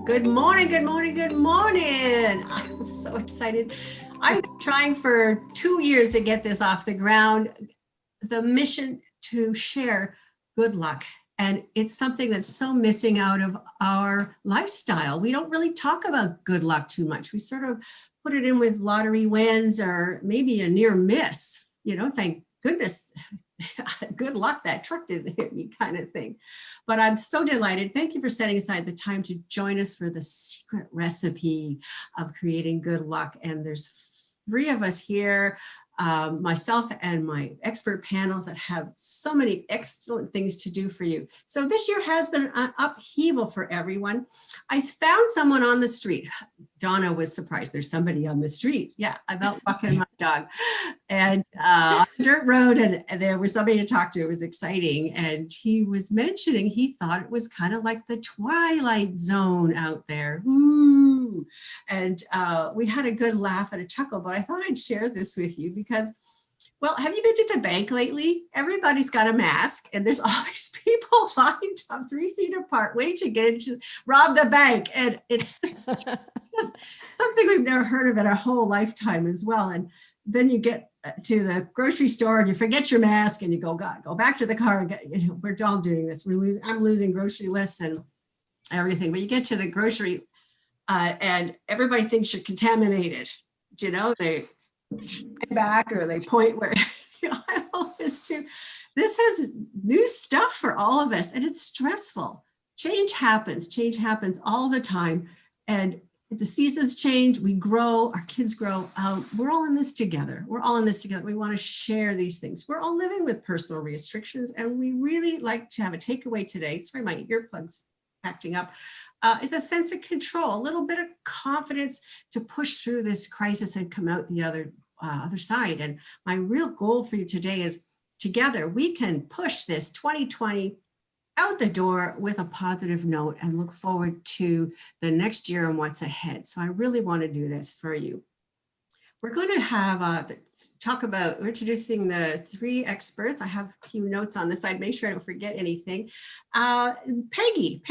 Good morning, good morning, good morning. I'm so excited. I've been trying for 2 years to get this off the ground. The mission to share good luck. And it's something that's so missing out of our lifestyle. We don't really talk about good luck too much. We sort of put it in with lottery wins or maybe a near miss, thank goodness. Good luck, that truck didn't hit me kind of thing. But I'm so delighted. Thank you for setting aside the time to join us for the secret recipe of creating good luck. And there's 3 of us here, myself and my expert panels that have so many excellent things to do for you. So this year has been an upheaval for everyone. I found someone on the street. Donna was surprised. There's somebody on the street. Yeah, I'm out walking my dog. And on a dirt road, and there was somebody to talk to. It was exciting. And he was mentioning he thought it was kind of like the Twilight Zone out there. Ooh. And we had a good laugh and a chuckle, but I thought I'd share this with you because, well, have you been to the bank lately? Everybody's got a mask and there's all these people lined up 3 feet apart waiting to get into rob the bank. And it's just something we've never heard of in our whole lifetime as well. And then you get to the grocery store and you forget your mask and you go back to the car and we're all doing this. I'm losing grocery lists and everything, but you get to the grocery and everybody thinks you're contaminated. They back or they point where the aisle is to. This has new stuff for all of us and it's stressful. Change happens all the time. And the seasons change, we grow, our kids grow. We're all in this together. We want to share these things. We're all living with personal restrictions and we really like to have a takeaway today. Sorry, my earplugs acting up. Is a sense of control, a little bit of confidence to push through this crisis and come out the other side. And my real goal for you today is together we can push this 2020 out the door with a positive note and look forward to the next year and what's ahead. So I really want to do this for you. We're going to have we're introducing the 3 experts. I have a few notes on this side, make sure I don't forget anything. Peggy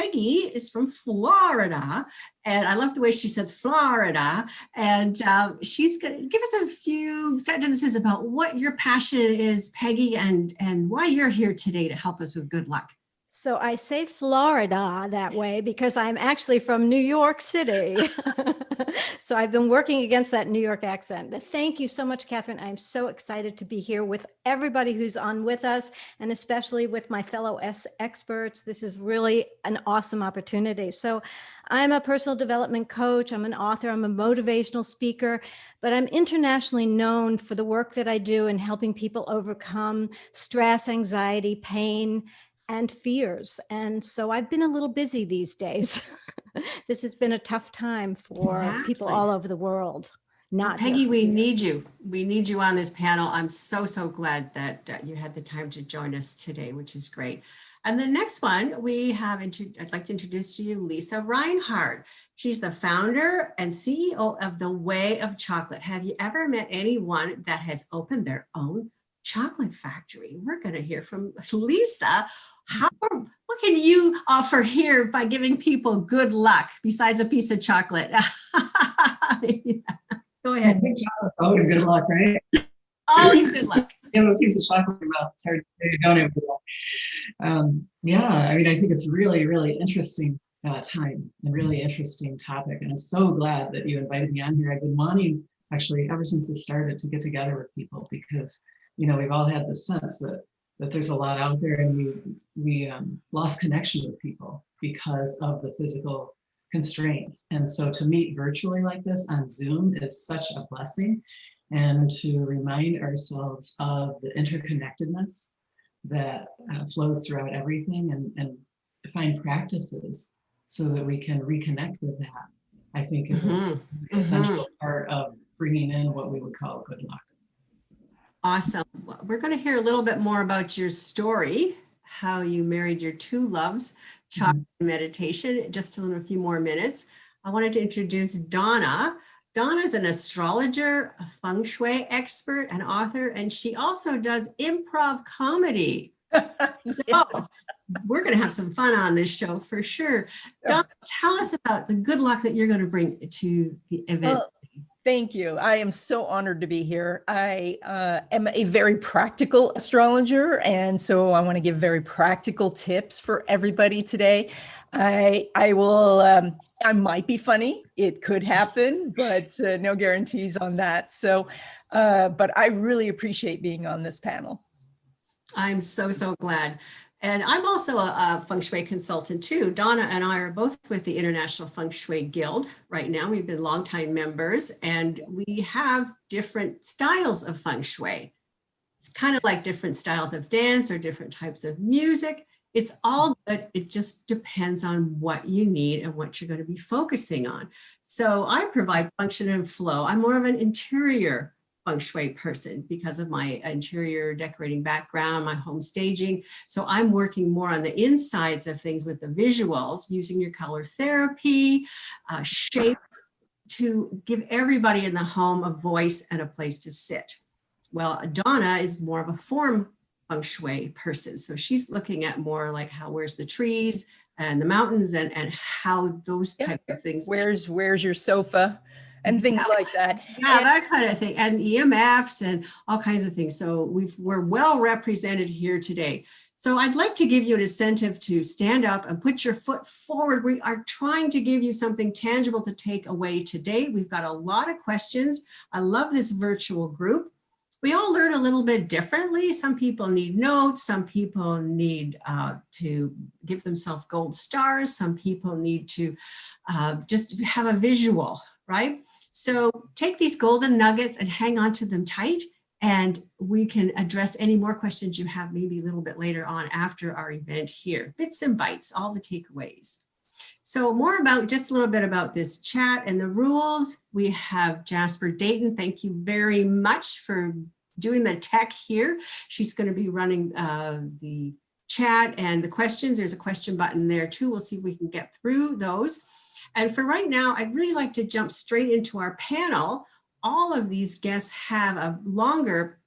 is from Florida, and I love the way she says Florida. And she's going to give us a few sentences about what your passion is, Peggy, and why you're here today to help us with good luck. So I say Florida that way because I'm actually from New York City. So I've been working against that New York accent. But thank you so much, Kathryn. I'm so excited to be here with everybody who's on with us, and especially with my fellow experts. This is really an awesome opportunity. So I'm a personal development coach. I'm an author. I'm a motivational speaker, but I'm internationally known for the work that I do in helping people overcome stress, anxiety, pain, and fears. And so I've been a little busy these days. This has been a tough time for people all over the world. Peggy, we need you. We need you on this panel. I'm so glad that you had the time to join us today, which is great. And the next one we have, I'd like to introduce to you Lisa Reinhardt. She's the founder and CEO of the Wei Chocolate. Have you ever met anyone that has opened their own chocolate factory? We're going to hear from Lisa. What can you offer here by giving people good luck besides a piece of chocolate? Go ahead. I think chocolate's always good luck, right? Always good luck. You have a piece of chocolate in your mouth. It's hard to say you don't have good luck. I think it's really, really interesting time and really interesting topic. And I'm so glad that you invited me on here. I've been wanting, actually, ever since it started, to get together with people because, we've all had the sense that there's a lot out there, and we lost connection with people because of the physical constraints. And so to meet virtually like this on Zoom is such a blessing, and to remind ourselves of the interconnectedness that flows throughout everything, and find practices so that we can reconnect with that, I think is an essential part of bringing in what we would call good luck. Awesome. We're going to hear a little bit more about your story, how you married your 2 loves, chocolate and meditation, just in a few more minutes. I wanted to introduce Donna. Donna is an astrologer, a Feng Shui expert, and author, and she also does improv comedy. So we're going to have some fun on this show for sure. Don, tell us about the good luck that you're going to bring to the event. Well, thank you. I am so honored to be here. I am a very practical astrologer, and so I want to give very practical tips for everybody today. I will. I might be funny. It could happen, but no guarantees on that. So, but I really appreciate being on this panel. I'm so glad. And I'm also a Feng Shui consultant too. Donna and I are both with the International Feng Shui Guild right now. We've been longtime members, and we have different styles of Feng Shui. It's kind of like different styles of dance or different types of music. It's all good. It just depends on what you need and what you're going to be focusing on. So I provide function and flow. I'm more of an interior Feng Shui person because of my interior decorating background, my home staging. So I'm working more on the insides of things with the visuals, using your color therapy, shapes to give everybody in the home a voice and a place to sit. Well, Donna is more of a form Feng Shui person. So she's looking at more like where's the trees and the mountains and how those types of things. Where's your sofa? And things like that. Yeah, and that kind of thing. And EMFs and all kinds of things. So we're well represented here today. So I'd like to give you an incentive to stand up and put your foot forward. We are trying to give you something tangible to take away today. We've got a lot of questions. I love this virtual group. We all learn a little bit differently. Some people need notes. Some people need to give themselves gold stars. Some people need to just have a visual, right? So take these golden nuggets and hang on to them tight, and we can address any more questions you have maybe a little bit later on after our event here. Bits and bites, all the takeaways. So just a little bit about this chat and the rules. We have Jasper Dayton. Thank you very much for doing the tech here. She's going to be running the chat and the questions. There's a question button there too. We'll see if we can get through those. And for right now, I'd really like to jump straight into our panel. All of these guests have a longer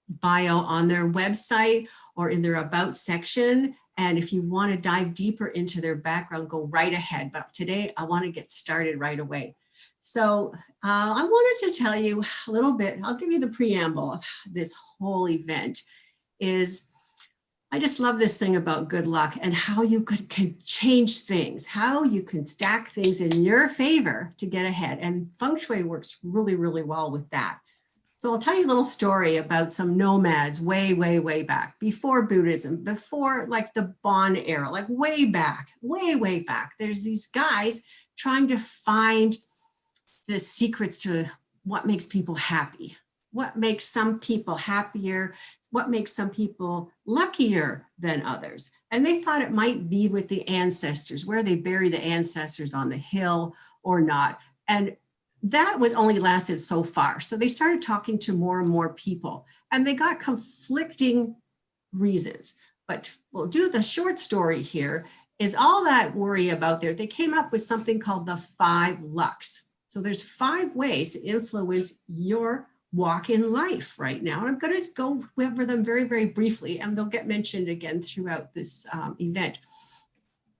bio on their website or in their About section. And if you want to dive deeper into their background, go right ahead. But today, I want to get started right away. So I wanted to tell you a little bit, I'll give you the preamble of this whole event is I just love this thing about good luck and how you can change things, how you can stack things in your favor to get ahead. And Feng Shui works really, really well with that. So I'll tell you a little story about some nomads way back, before Buddhism, before like the Bon era, like way back. There's these guys trying to find the secrets to what makes people happy, what makes some people happier, what makes some people luckier than others. And they thought it might be with the ancestors, where they bury the ancestors on the hill or not. And that was only lasted so far. So they started talking to more and more people, and they got conflicting reasons. But we'll do the short story here is all that worry about there. They came up with something called the 5 lucks. So there's 5 ways to influence your walk in life right now. And I'm going to go over them very, very briefly, and they'll get mentioned again throughout this event.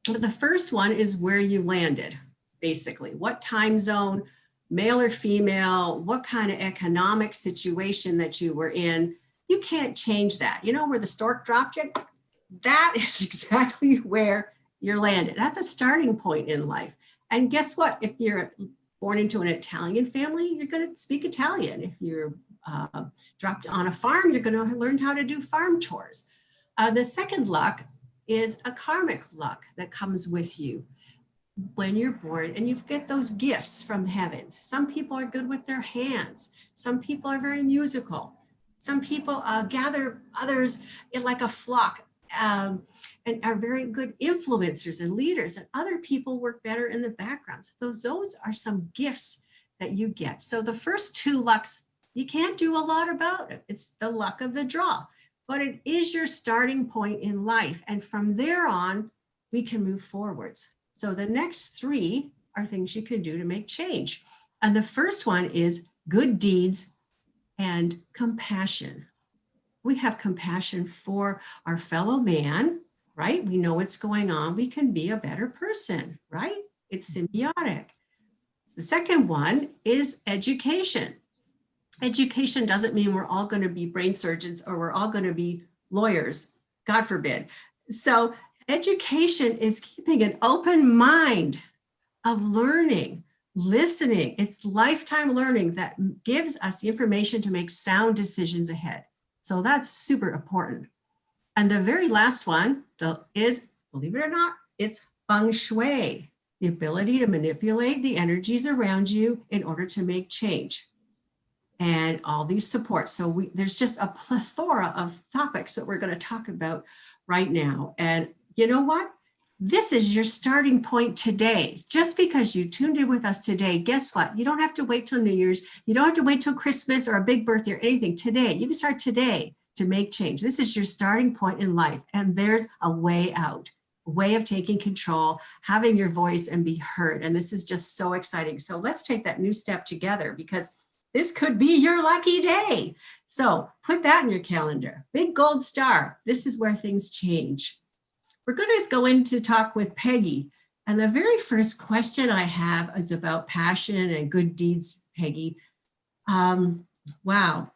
But the first one is where you landed, basically. What time zone, male or female, what kind of economic situation that you were in. You can't change that. You know where the stork dropped you? That is exactly where you're landed. That's a starting point in life. And guess what? If you're born into an Italian family, you're going to speak Italian. If you're dropped on a farm, you're going to learn how to do farm chores. The second luck is a karmic luck that comes with you when you're born, and you get those gifts from the heavens. Some people are good with their hands. Some people are very musical. Some people gather others in like a flock and are very good influencers and leaders, and other people work better in the background. So those are some gifts that you get. So the first 2 lucks, you can't do a lot about it. It's the luck of the draw, but it is your starting point in life. And from there on, we can move forwards. So the next 3 are things you can do to make change. And the first one is good deeds and compassion. We have compassion for our fellow man, right? We know what's going on. We can be a better person, right? It's symbiotic. The second one is education. Education doesn't mean we're all going to be brain surgeons or we're all going to be lawyers, God forbid. So education is keeping an open mind of learning, listening. It's lifetime learning that gives us the information to make sound decisions ahead. So that's super important. And the very last one is, believe it or not, it's Feng Shui, the ability to manipulate the energies around you in order to make change. And all these supports. So there's just a plethora of topics that we're going to talk about right now. And you know what? This is your starting point today. Just because you tuned in with us today, guess what? You don't have to wait till New Year's. You don't have to wait till Christmas or a big birthday or anything. Today, you can start today to make change. This is your starting point in life. And there's a way out, a way of taking control, having your voice and be heard. And this is just so exciting. So let's take that new step together, because this could be your lucky day. So put that in your calendar. Big gold star. This is where things change. We're going to go in to talk with Peggy. And the very first question I have is about passion and good deeds, Peggy. Wow.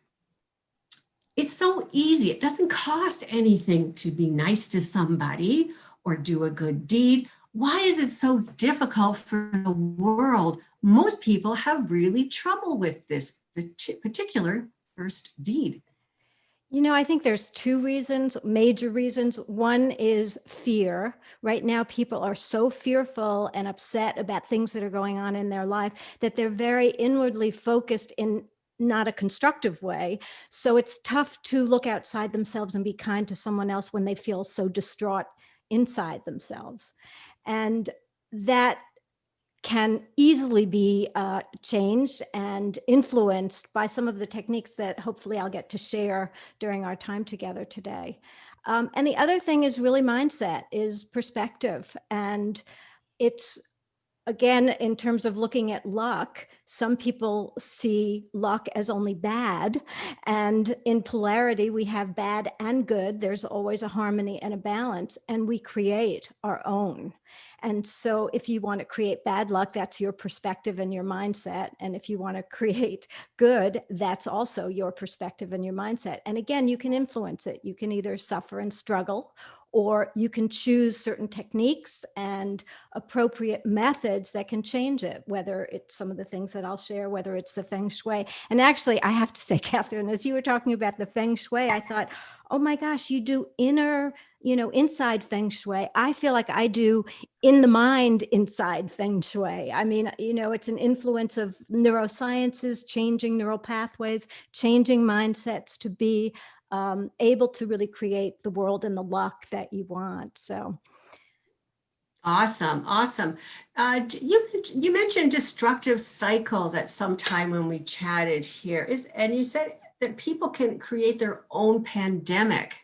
It's so easy. It doesn't cost anything to be nice to somebody or do a good deed. Why is it so difficult for the world? Most people have really trouble with this particular first deed. You know, I think there's two reasons, major reasons. One is fear. Right now, people are so fearful and upset about things that are going on in their life that they're very inwardly focused in not a constructive way. So it's tough to look outside themselves and be kind to someone else when they feel so distraught inside themselves. And that can easily be changed and influenced by some of the techniques that hopefully I'll get to share during our time together today. And the other thing is really mindset, is perspective. And it's, again, in terms of looking at luck, some people see luck as only bad. And in polarity, we have bad and good. There's always a harmony and a balance, and we create our own. And so if you want to create bad luck, that's your perspective and your mindset. And if you want to create good, that's also your perspective and your mindset. And again, you can influence it. You can either suffer and struggle, or you can choose certain techniques and appropriate methods that can change it, whether it's some of the things that I'll share, whether it's the Feng Shui. And actually, I have to say, Kathryn, as you were talking about the Feng Shui, I thought, oh my gosh, you do inside Feng Shui. I feel like I do in the mind inside Feng Shui. I mean, it's an influence of neurosciences, changing neural pathways, changing mindsets to be able to really create the world and the luck that you want. So. Awesome. You mentioned destructive cycles at some time when we chatted here. And you said that people can create their own pandemic.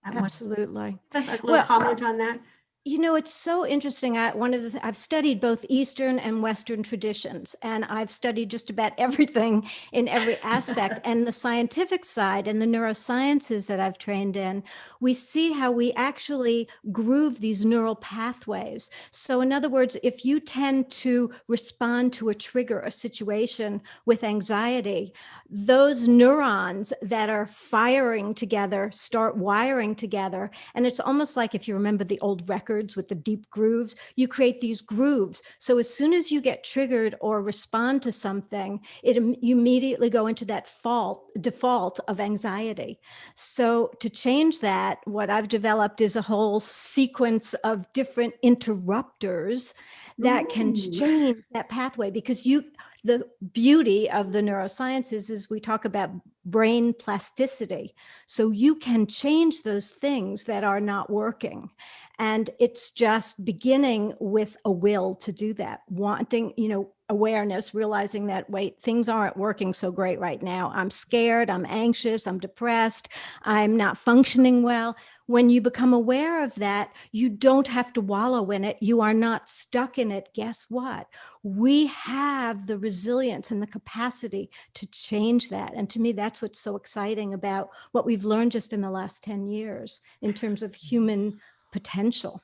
Absolutely. Just a little comment on that. It's so interesting. I've studied both Eastern and Western traditions, and I've studied just about everything in every aspect. And the scientific side and the neurosciences that I've trained in, we see how we actually groove these neural pathways. So in other words, if you tend to respond to a trigger, a situation with anxiety, those neurons that are firing together start wiring together. And it's almost like, if you remember the old records with the deep grooves, you create these grooves. So as soon as you get triggered or respond to something, you immediately go into that default of anxiety. So to change that, what I've developed is a whole sequence of different interrupters that can change that pathway, because the beauty of the neurosciences is we talk about brain plasticity. So you can change those things that are not working. And it's just beginning with a will to do that, wanting, awareness, realizing that, wait, things aren't working so great right now. I'm scared, I'm anxious, I'm depressed, I'm not functioning well. When you become aware of that, you don't have to wallow in it. You are not stuck in it. Guess what? We have the resilience and the capacity to change that. And to me, that's what's so exciting about what we've learned just in the last 10 years in terms of human potential.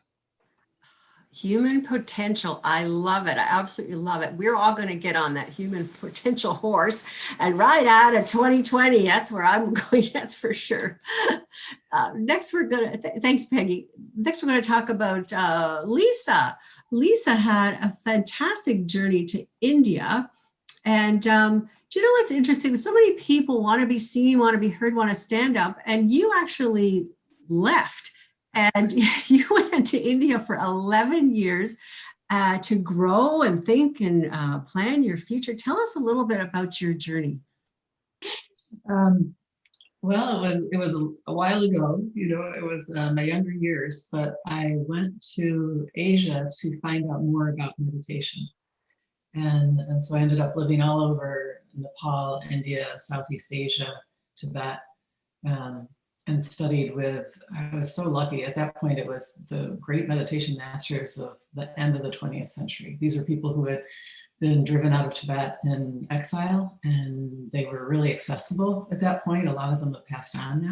Human potential. I love it. I absolutely love it. We're all going to get on that human potential horse and ride out of 2020. That's where I'm going. That's for sure. Next, we're going to, thanks, Peggy. Next, we're going to talk about Lisa. Lisa had a fantastic journey to India. And do you know what's interesting? So many people want to be seen, want to be heard, want to stand up, and you actually left. And you went to India for 11 years to grow and think and plan your future. Tell us a little bit about your journey. Well, it was a while ago, it was my younger years, but I went to Asia to find out more about meditation. And so I ended up living all over Nepal, India, Southeast Asia, Tibet, and studied I was so lucky. At that point, it was the great meditation masters of the end of the 20th century. These were people who had been driven out of Tibet in exile, and they were really accessible at that point. A lot of them have passed on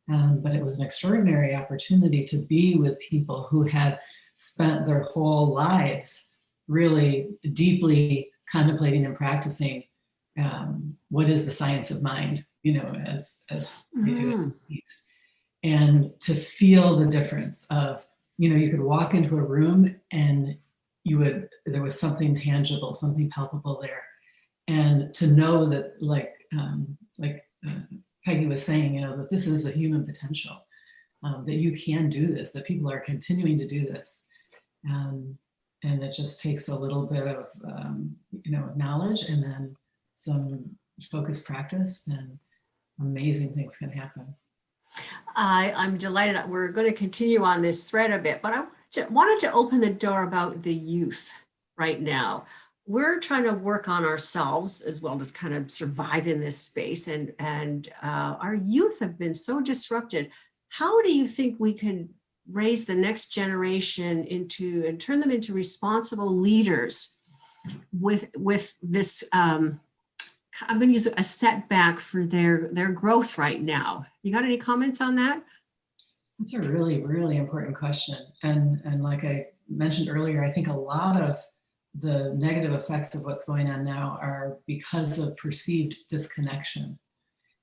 now. But it was an extraordinary opportunity to be with people who had spent their whole lives really deeply contemplating and practicing what is the science of mind, as they do at East. And to feel the difference of, you could walk into a room and there was something tangible, something palpable there. And to know that, like Peggy was saying, that this is a human potential, that you can do this, that people are continuing to do this. And it just takes a little bit of, knowledge and then some focused practice, and amazing things can happen. I'm delighted. We're going to continue on this thread a bit, but I wanted to open the door about the youth right now. We're trying to work on ourselves as well to kind of survive in this space. And our youth have been so disrupted. How do you think we can raise the next generation and turn them into responsible leaders with this, I'm going to use a setback for their growth right now? You got any comments on that? That's a really, really important question. And like I mentioned earlier, I think a lot of the negative effects of what's going on now are because of perceived disconnection.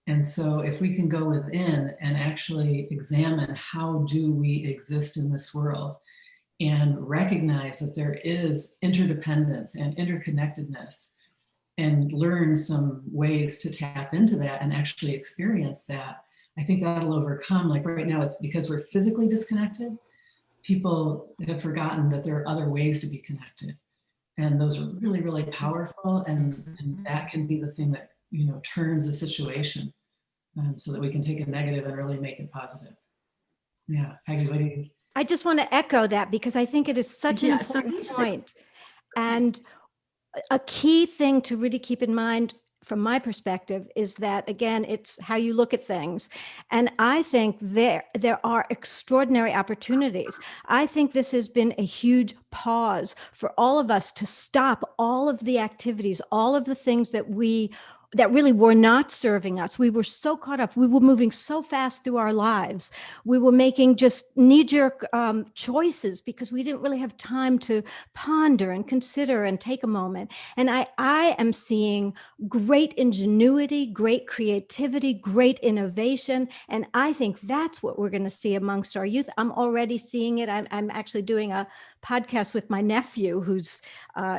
And so if we can go within and actually examine how do we exist in this world and recognize that there is interdependence and interconnectedness, and learn some ways to tap into that and actually experience that, I think that'll overcome. Like right now, it's because we're physically disconnected. People have forgotten that there are other ways to be connected. And those are really, really powerful. And that can be the thing that, turns the situation so that we can take a negative and really make it positive. Yeah, Peggy, what do you? I just want to echo that because I think it is such an important point. And a key thing to really keep in mind from my perspective is that, again, it's how you look at things. And I think there are extraordinary opportunities. I think this has been a huge pause for all of us to stop all of the activities, all of the things that really were not serving us. We were so caught up. We were moving so fast through our lives. We were making just knee-jerk choices because we didn't really have time to ponder and consider and take a moment. And I am seeing great ingenuity, great creativity, great innovation. And I think that's what we're going to see amongst our youth. I'm already seeing it. I'm actually doing a podcast with my nephew who's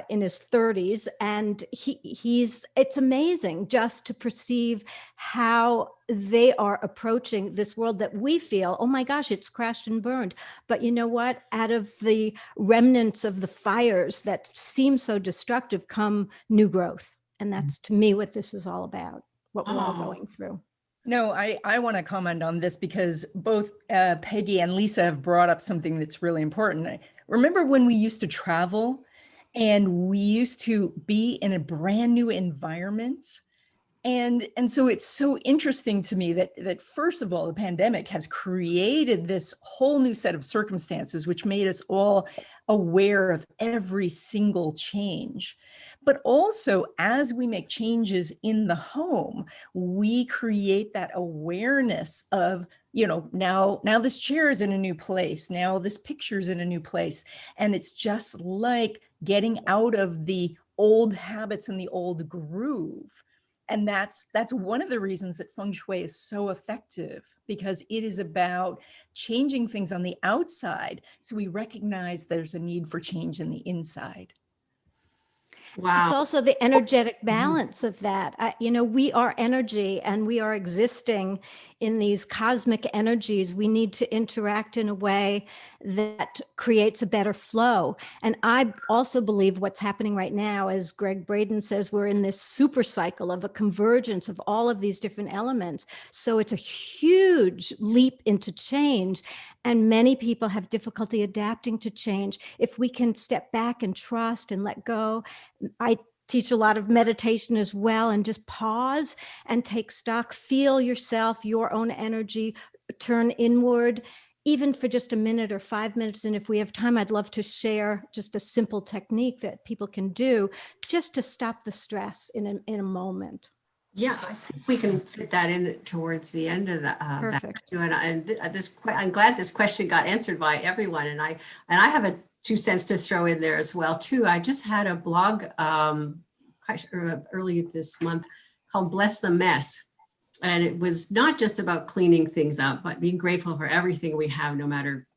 in his 30s, and it's amazing just to perceive how they are approaching this world that we feel, oh my gosh, it's crashed and burned. But you know what? Out of the remnants of the fires that seem so destructive come new growth. And that's, to me, what this is all about, what we're all going through. No, I want to comment on this because both Peggy and Lisa have brought up something that's really important. Remember when we used to travel and we used to be in a brand new environment? And so it's so interesting to me that first of all, the pandemic has created this whole new set of circumstances, which made us all aware of every single change. But also, as we make changes in the home, we create that awareness of, now this chair is in a new place. Now this picture's in a new place. And it's just like getting out of the old habits and the old groove. And that's one of the reasons that Feng Shui is so effective, because it is about changing things on the outside. So we recognize there's a need for change in the inside. Wow. It's also the energetic balance of that. We are energy and we are existing in these cosmic energies. We need to interact in a way that creates a better flow. And I also believe what's happening right now, as Greg Braden says, we're in this super cycle of a convergence of all of these different elements. So it's a huge leap into change. And many people have difficulty adapting to change. If we can step back and trust and let go. I teach a lot of meditation as well, and just pause and take stock, feel yourself, your own energy, turn inward, even for just a minute or 5 minutes. And if we have time, I'd love to share just a simple technique that people can do just to stop the stress in a moment. Yeah, I think we can fit that in towards the end of that. Perfect. Too. I'm glad this question got answered by everyone. And I have a 2 cents to throw in there as well too. I just had a blog early this month called Bless the Mess. And it was not just about cleaning things up, but being grateful for everything we have, no matter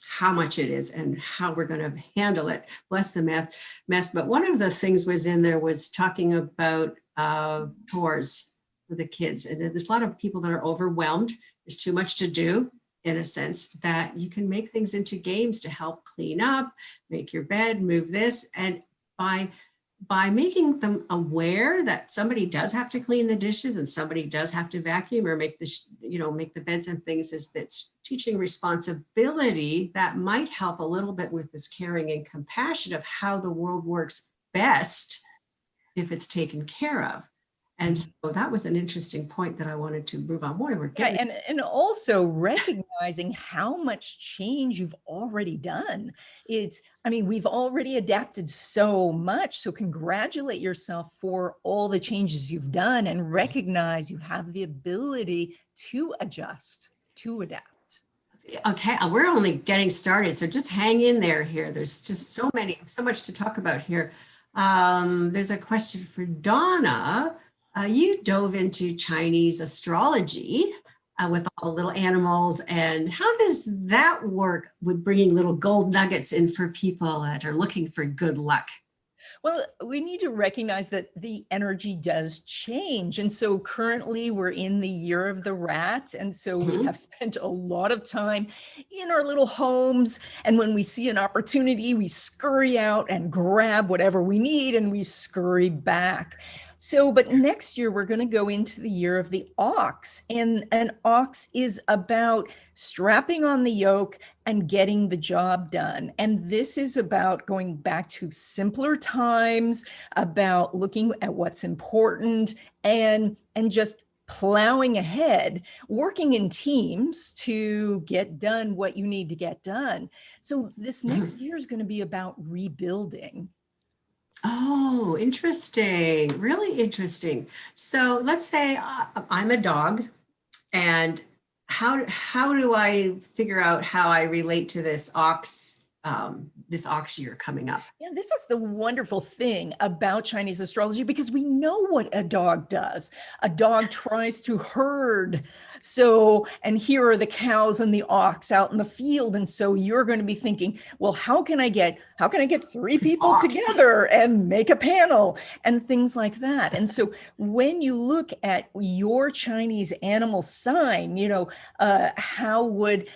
how much it is and how we're going to handle it. Bless the mess. But one of the things was in there was talking about chores for the kids. And there's a lot of people that are overwhelmed. There's too much to do, in a sense, that you can make things into games to help clean up, make your bed, move this. And by making them aware that somebody does have to clean the dishes and somebody does have to vacuum or make the beds and things, that's teaching responsibility, that might help a little bit with this caring and compassion of how the world works best if it's taken care of. And so that was an interesting point that I wanted to move on. And also recognizing how much change you've already done. We've already adapted so much. So congratulate yourself for all the changes you've done and recognize you have the ability to adjust, to adapt. Okay, we're only getting started. So just hang in there here. There's just so much to talk about here. There's a question for Donna. You dove into Chinese astrology with all the little animals. And how does that work with bringing little gold nuggets in for people that are looking for good luck? Well, we need to recognize that the energy does change. And so currently we're in the year of the rat. And so we have spent a lot of time in our little homes. And when we see an opportunity, we scurry out and grab whatever we need and we scurry back. But next year, we're going to go into the year of the ox. And an ox is about strapping on the yoke and getting the job done. And this is about going back to simpler times, about looking at what's important and just plowing ahead, working in teams to get done what you need to get done. So this next year is going to be about rebuilding. Oh, interesting. Really interesting. So let's say I'm a dog, and how do I figure out how I relate to this ox year coming up? Yeah, this is the wonderful thing about Chinese astrology, because we know what a dog does. A dog tries to herd. And here are the cows and the ox out in the field. And so you're going to be thinking, well, how can I get 3 people together and make a panel and things like that? And so when you look at your Chinese animal sign, how would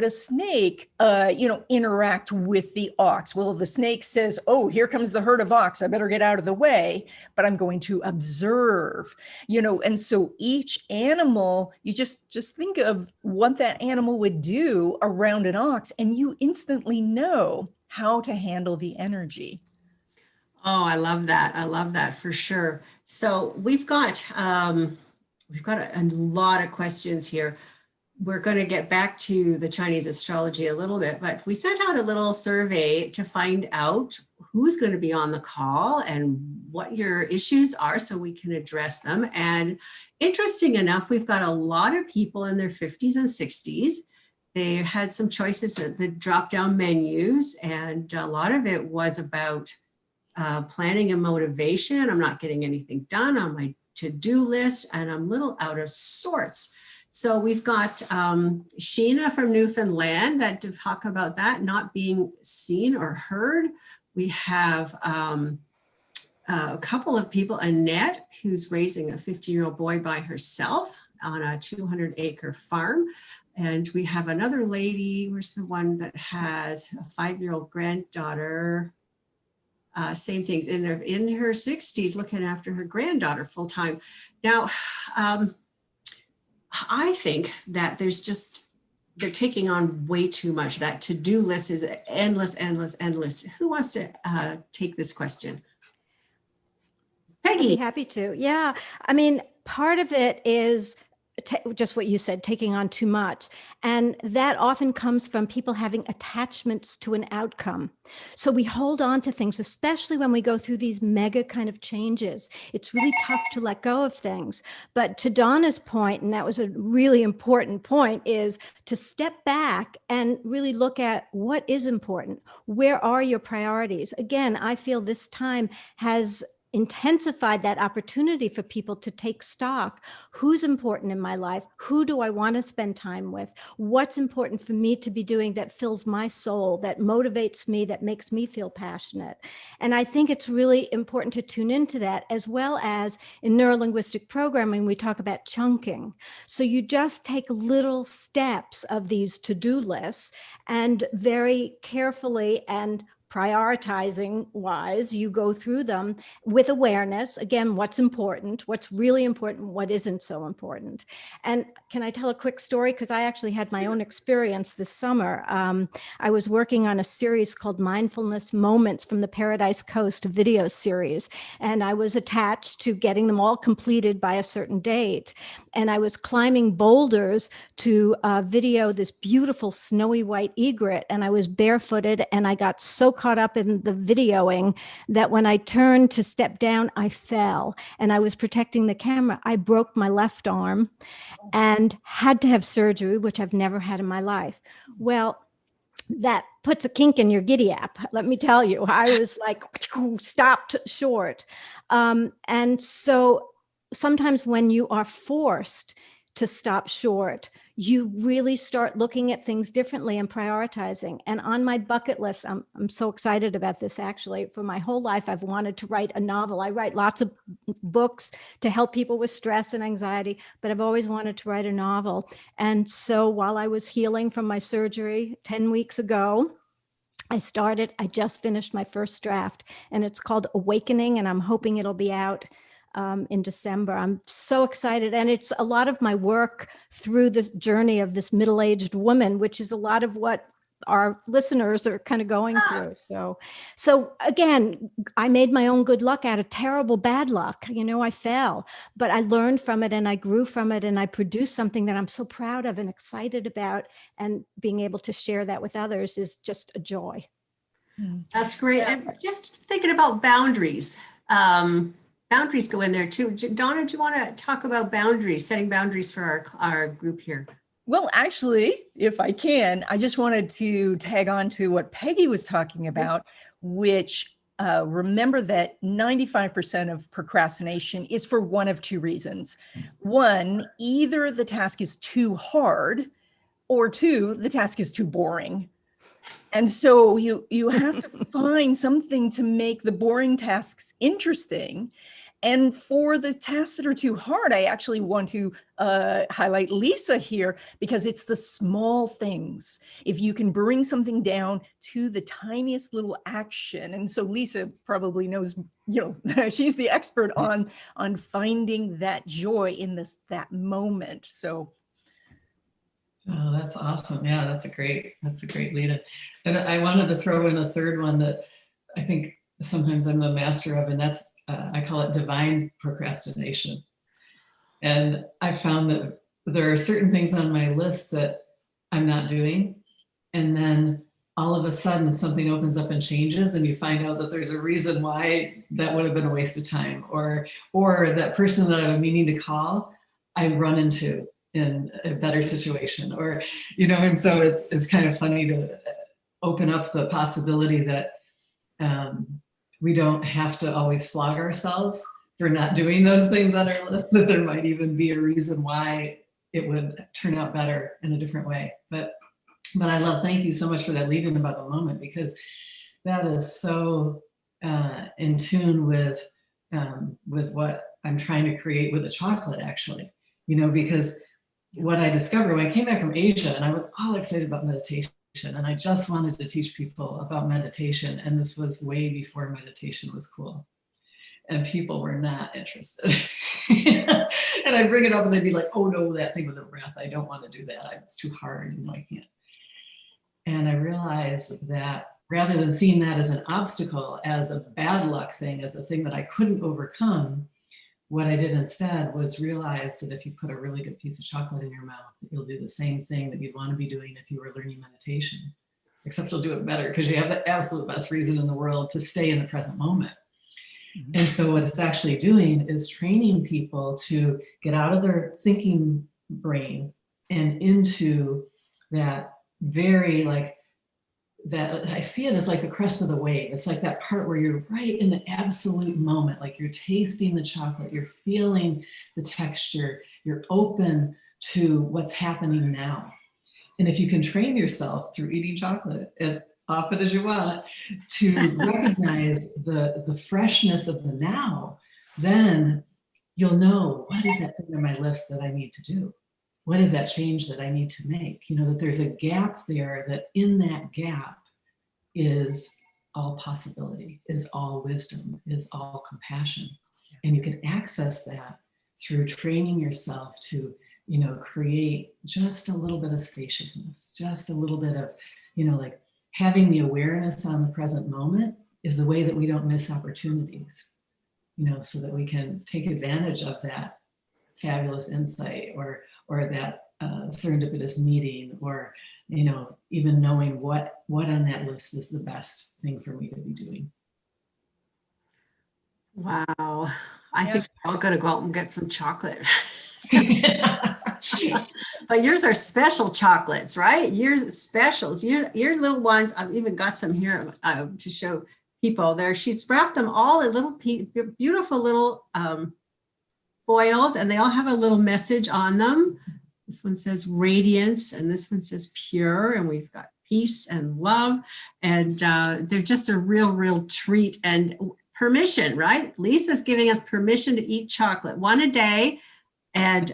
a snake, interact with the ox? Well, the snake says, oh, here comes the herd of ox. I better get out of the way, but I'm going to observe, and so each animal, you just think of what that animal would do around an ox, and you instantly know how to handle the energy. Oh, I love that. I love that for sure. So we've got a lot of questions here. We're going to get back to the Chinese astrology a little bit, but we sent out a little survey to find out who's going to be on the call and what your issues are so we can address them. And interesting enough, we've got a lot of people in their 50s and 60s. They had some choices at the drop-down menus, and a lot of it was about planning and motivation. I'm not getting anything done on my to-do list, and I'm a little out of sorts. So we've got Sheena from Newfoundland that to talk about that, not being seen or heard. We have a couple of people, Annette, who's raising a 15-year-old boy by herself on a 200-acre farm. And we have another lady, where's the one that has a 5-year-old granddaughter, same things, in her 60s, looking after her granddaughter full time. Now, I think that they're taking on way too much. That to-do list is endless, endless, endless. Who wants to take this question? I'd be Peggy. happy to. Yeah. I mean, part of it is just what you said, taking on too much. And that often comes from people having attachments to an outcome. So we hold on to things, especially when we go through these mega kind of changes. It's really tough to let go of things. But to Donna's point, and that was a really important point, is to step back and really look at what is important. Where are your priorities? Again, I feel this time has intensified that opportunity for people to take stock. Who's important in my life? Who do I want to spend time with? What's important for me to be doing that fills my soul, that motivates me, that makes me feel passionate? And I think it's really important to tune into that, as well as in neurolinguistic programming, we talk about chunking. So you just take little steps of these to-do lists and very carefully and prioritizing wise, you go through them with awareness. Again, what's important, what's really important, what isn't so important. And can I tell a quick story? Because I actually had my own experience this summer. I was working on a series called Mindfulness Moments from the Paradise Coast, a video series. And I was attached to getting them all completed by a certain date. And I was climbing boulders to video this beautiful snowy white egret. And I was barefooted, and I got so caught up in the videoing that when I turned to step down, I fell, and I was protecting the camera. I broke my left arm and had to have surgery, which I've never had in my life. Well, that puts a kink in your giddy up. Let me tell you, I was like stopped short. And so sometimes when you are forced to stop short, you really start looking at things differently and prioritizing. And on my bucket list, I'm so excited about this actually. For my whole life, I've wanted to write a novel. I write lots of books to help people with stress and anxiety, but I've always wanted to write a novel. And so while I was healing from my surgery 10 weeks ago, I just finished my first draft, and it's called Awakening, and I'm hoping it'll be out in December. I'm so excited. And it's a lot of my work through this journey of this middle-aged woman, which is a lot of what our listeners are kind of going through. So again, I made my own good luck out of terrible bad luck. You know, I fell, but I learned from it, and I grew from it, and I produced something that I'm so proud of and excited about. And being able to share that with others is just a joy. That's great. And just thinking about boundaries. Boundaries go in there too. Donna, do you want to talk about boundaries, setting boundaries for our group here? Well, actually, if I can, I just wanted to tag on to what Peggy was talking about, which remember that 95% of procrastination is for one of two reasons. One, either the task is too hard, or two, the task is too boring. And so you have to find something to make the boring tasks interesting. And for the tasks that are too hard, I actually want to highlight Lisa here, because it's the small things. If you can bring something down to the tiniest little action. And so Lisa probably knows, you know, she's the expert on finding that joy in that moment. So. Oh, that's awesome. Yeah, that's a great lead in. And I wanted to throw in a third one that I think sometimes I'm the master of, and that's, I call it divine procrastination. And I found that there are certain things on my list that I'm not doing. And then all of a sudden something opens up and changes, and you find out that there's a reason why that would have been a waste of time, or that person that I've been meaning to call, I run into in a better situation, or, and so it's kind of funny to open up the possibility that we don't have to always flog ourselves for not doing those things on our list, that there might even be a reason why it would turn out better in a different way. But thank you so much for that lead in about the moment, because that is so in tune with what I'm trying to create with the chocolate, actually, because what I discovered when I came back from Asia, and I was all excited about meditation, and I just wanted to teach people about meditation. And this was way before meditation was cool. And people were not interested. And I bring it up and they'd be like, oh no, that thing with the breath, I don't want to do that. It's too hard, I can't. And I realized that rather than seeing that as an obstacle, as a bad luck thing, as a thing that I couldn't overcome, what I did instead was realize that if you put a really good piece of chocolate in your mouth, you'll do the same thing that you'd want to be doing if you were learning meditation, except you'll do it better because you have the absolute best reason in the world to stay in the present moment. And so what it's actually doing is training people to get out of their thinking brain and into that very that I see it as like the crest of the wave. It's like that part where you're right in the absolute moment, like you're tasting the chocolate, you're feeling the texture, you're open to what's happening now. And if you can train yourself through eating chocolate as often as you want to recognize the freshness of the now, then you'll know, what is that thing on my list that I need to do? What is that change that I need to make? That there's a gap there, that in that gap is all possibility, is all wisdom, is all compassion. And you can access that through training yourself to, create just a little bit of spaciousness, just a little bit of, like having the awareness on the present moment is the way that we don't miss opportunities, so that we can take advantage of that fabulous insight or that serendipitous meeting, or even knowing what on that list is the best thing for me to be doing. Wow. I think we're all going to go out and get some chocolate. But yours are special chocolates, right? Yours specials. Your little ones, I've even got some here to show people there. She's wrapped them all in little beautiful little foils, and they all have a little message on them. This one says radiance, and this one says pure, and we've got peace and love, and they're just a real treat. And permission, right? Lisa's giving us permission to eat chocolate, one a day, and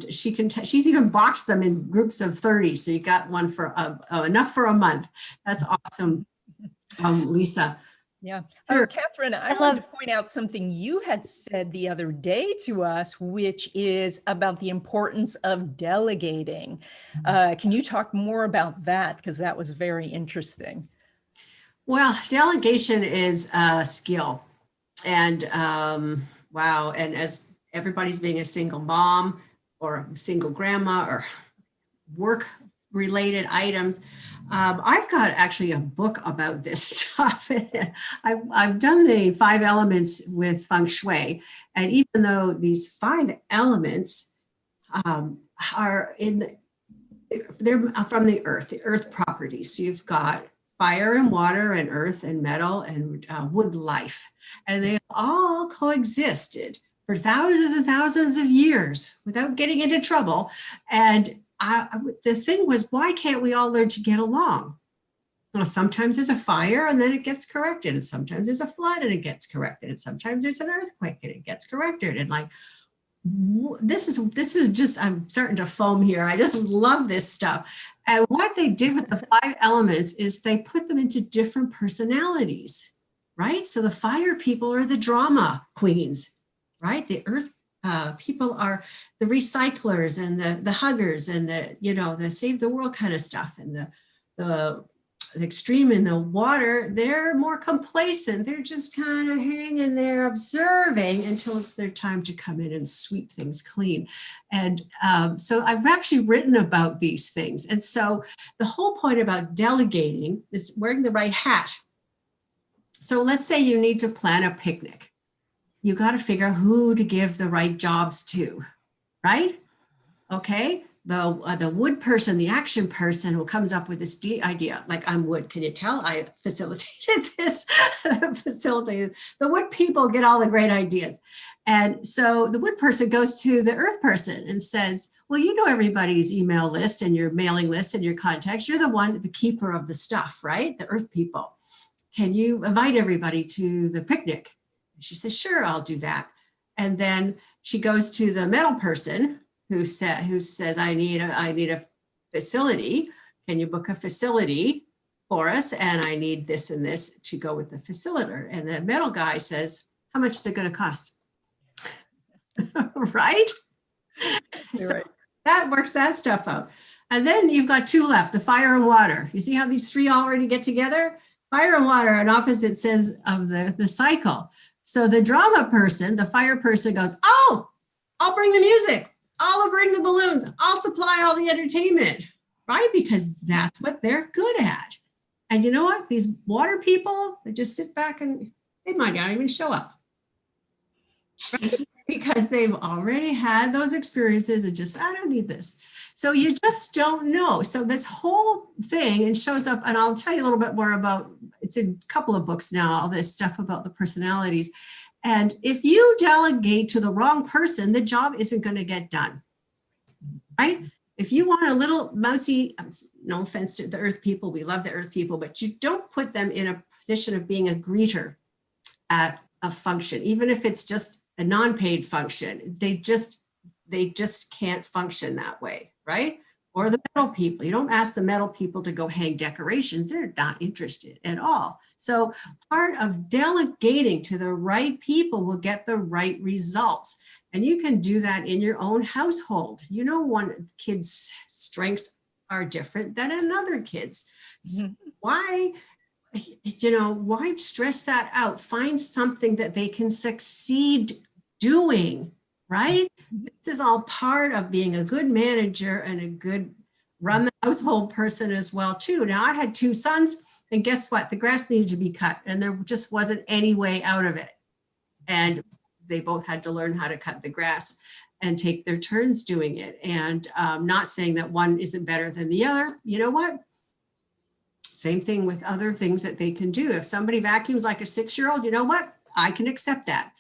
she's even boxed them in groups of 30, so you got one for enough for a month. That's awesome, Lisa. Yeah. Sure. Kathryn, I love to point out something you had said the other day to us, which is about the importance of delegating. Can you talk more about that? Because that was very interesting. Well, delegation is a skill. And wow. And as everybody's being a single mom or a single grandma or work related items, I've got actually a book about this stuff. I've done the 5 elements with Feng Shui, and even though these 5 elements are they're from the earth properties. So you've got fire and water and earth and metal and wood life, and they all coexisted for thousands and thousands of years without getting into trouble. And the thing was, why can't we all learn to get along? Well, sometimes there's a fire and then it gets corrected, and sometimes there's a flood and it gets corrected, and sometimes there's an earthquake and it gets corrected. And like, this is just, I'm starting to foam here. I just love this stuff. And what they did with the 5 elements is they put them into different personalities, right? So the fire people are the drama queens, right? The earth people are the recyclers and the huggers and the save the world kind of stuff. And the the extreme in the water, they're more complacent. They're just kind of hanging there observing until it's their time to come in and sweep things clean. And so I've actually written about these things. And so the whole point about delegating is wearing the right hat. So let's say you need to plan a picnic. You got to figure out who to give the right jobs to, right? Okay. The wood person, the action person who comes up with this idea, like I'm wood, can you tell? I facilitated this, facilitated. The wood people get all the great ideas. And so the wood person goes to the earth person and says, well, you know everybody's email list and your mailing list and your contacts. You're the one, the keeper of the stuff, right? The earth people. Can you invite everybody to the picnic? She says, sure, I'll do that. And then she goes to the metal person who says, I need a facility. Can you book a facility for us? And I need this and this to go with the facilitator. And the metal guy says, how much is it going to cost? Right? So Right. that works that stuff out. And then you've got two left, the fire and water. You see how these three already get together? Fire and water are on opposite ends of the cycle. So the drama person, the fire person goes, oh, I'll bring the music. I'll bring the balloons. I'll supply all the entertainment, right? Because that's what they're good at. And you know what? These water people, they just sit back and they might not even show up. Right? Because they've already had those experiences and just, I don't need this. So you just don't know. So this whole thing, and shows up, and I'll tell you a little bit more about, it's in a couple of books now, all this stuff about the personalities. And if you delegate to the wrong person, the job isn't going to get done, right? If you want a little mousy, no offense to the earth people, we love the earth people, but you don't put them in a position of being a greeter at a function, even if it's just a non-paid function, they just can't function that way, right? Or the metal people, you don't ask the metal people to go hang decorations. They're not interested at all. So part of delegating to the right people will get the right results. And you can do that in your own household. You know, one kid's strengths are different than another kid's. So why stress that out? Find something that they can succeed doing, right? This is all part of being a good manager and a good run the household person as well too. Now I had two sons, and guess what? The grass needed to be cut and there just wasn't any way out of it. And they both had to learn how to cut the grass and take their turns doing it. And not saying that one isn't better than the other. You know what? Same thing with other things that they can do. If somebody vacuums like a 6-year-old, you know what? I can accept that.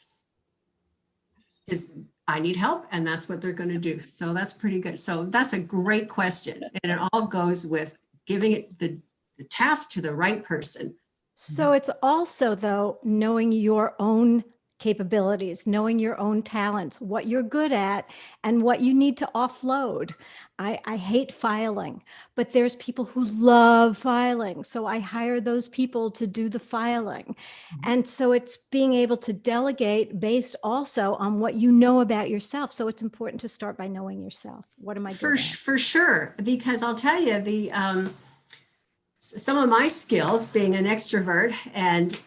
Because I need help and that's what they're going to do. So that's pretty good. So that's a great question. And it all goes with giving it the task to the right person. So it's also, though, knowing your own capabilities, knowing your own talents, what you're good at, and what you need to offload. I hate filing, but there's people who love filing. So I hire those people to do the filing. And so it's being able to delegate based also on what you know about yourself. So it's important to start by knowing yourself. What am I doing? For sure, because I'll tell you, some of my skills, being an extrovert and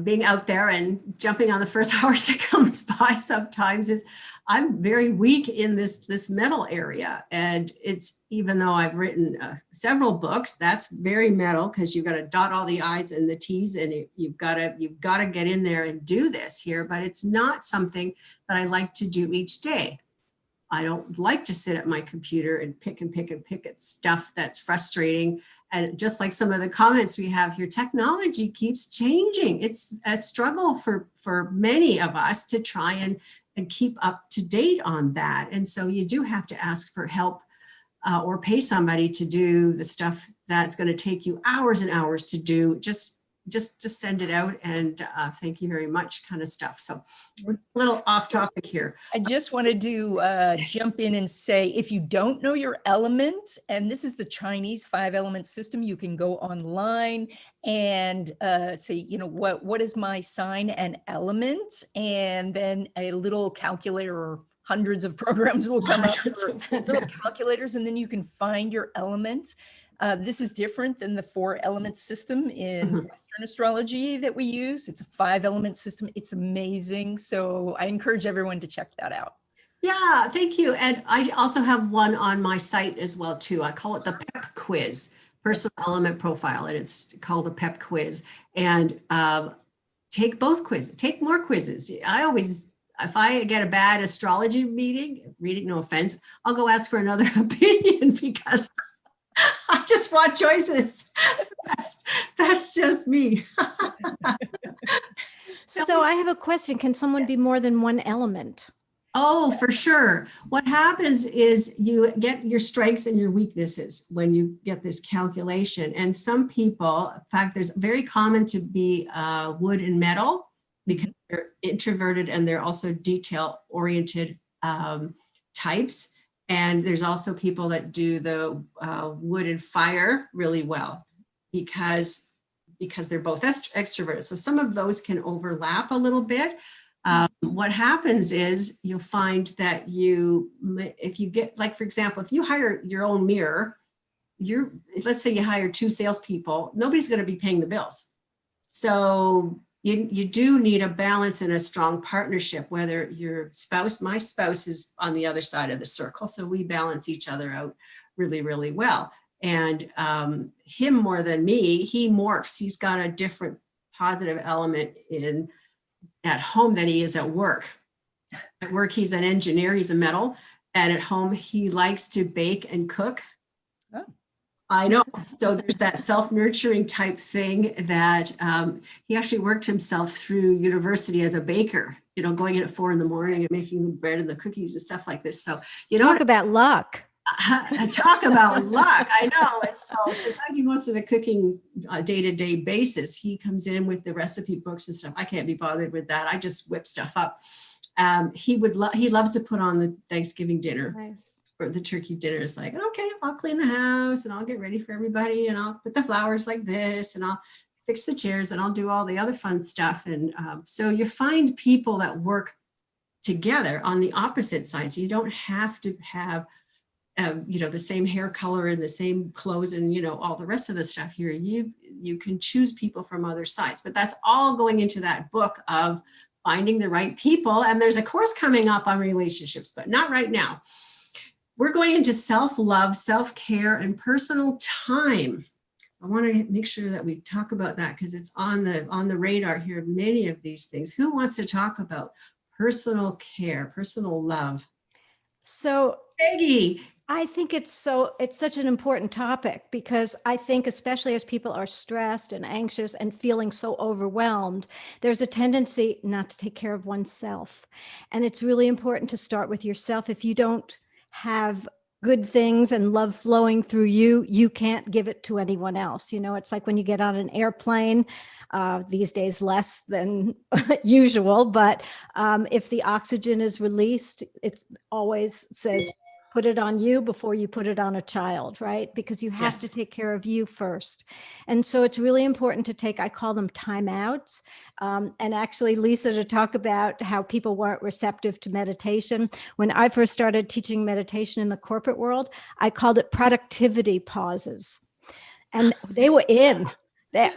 being out there and jumping on the first horse that comes by sometimes, is I'm very weak in this mental area. And it's, even though I've written several books, that's very mental, because you've got to dot all the I's and the T's, and you've got to get in there and do this here. But it's not something that I like to do each day. I don't like to sit at my computer and pick at stuff that's frustrating. And just like some of the comments we have here, technology keeps changing. It's a struggle for many of us to try and keep up to date on that. And so you do have to ask for help or pay somebody to do the stuff that's going to take you hours and hours to do. Just send it out and thank you very much kind of stuff. So we're a little off topic here. I just wanted to jump in and say, if you don't know your element, and this is the Chinese 5-element system, you can go online and say, what is my sign and element? And then a little calculator, or hundreds of programs will come up, little calculators, and then you can find your element. This is different than the 4-element system in Mhm. Western astrology that we use. It's a 5-element system. It's amazing. So I encourage everyone to check that out. Yeah, thank you. And I also have one on my site as well too. I call it the PEP quiz, personal element profile, and it's called the PEP quiz. And take both quizzes, take more quizzes. I always, if I get a bad astrology reading, no offense, I'll go ask for another opinion because I just want choices. That's just me. So I have a question. Can someone be more than one element? Oh, for sure. What happens is you get your strengths and your weaknesses when you get this calculation. And some people, in fact, there's very common to be wood and metal because they're introverted and they're also detail-oriented types. And there's also people that do the wood and fire really well because they're both extroverted. So some of those can overlap a little bit. What happens is you'll find that if you get, like, for example, if you hire your own mirror, let's say you hire 2 salespeople, nobody's going to be paying the bills. So you do need a balance and a strong partnership, whether my spouse is on the other side of the circle. So we balance each other out really, really well. And him more than me, he morphs. He's got a different positive element at home than he is at work. At work, he's an engineer, he's a metal. And at home, he likes to bake and cook. Oh. I know. So there's that self-nurturing type thing that he actually worked himself through university as a baker, going in at 4 a.m. and making the bread and the cookies and stuff like this. So, Talk about luck. Talk about luck. I know. And so since I do most of the cooking day-to-day basis, he comes in with the recipe books and stuff. I can't be bothered with that. I just whip stuff up. He loves to put on the Thanksgiving dinner. Nice. Or the turkey dinner. Is like, okay, I'll clean the house and I'll get ready for everybody and I'll put the flowers like this and I'll fix the chairs and I'll do all the other fun stuff. And so you find people that work together on the opposite side. So you don't have to have the same hair color and the same clothes and, all the rest of the stuff here. You can choose people from other sides, but that's all going into that book of finding the right people. And there's a course coming up on relationships, but not right now. We're going into self-love, self-care, and personal time. I want to make sure that we talk about that because it's on the radar here, many of these things. Who wants to talk about personal care, personal love? So Peggy. I think it's such an important topic because I think especially as people are stressed and anxious and feeling so overwhelmed, there's a tendency not to take care of oneself. And it's really important to start with yourself. If you don't have good things and love flowing through you, you can't give it to anyone else. It's like when you get on an airplane, these days less than usual, but if the oxygen is released, it always says, put it on you before you put it on a child, right? Because you have to take care of you first. And so it's really important to take, I call them timeouts. And actually, Lisa, to talk about how people weren't receptive to meditation. When I first started teaching meditation in the corporate world, I called it productivity pauses. And they were in.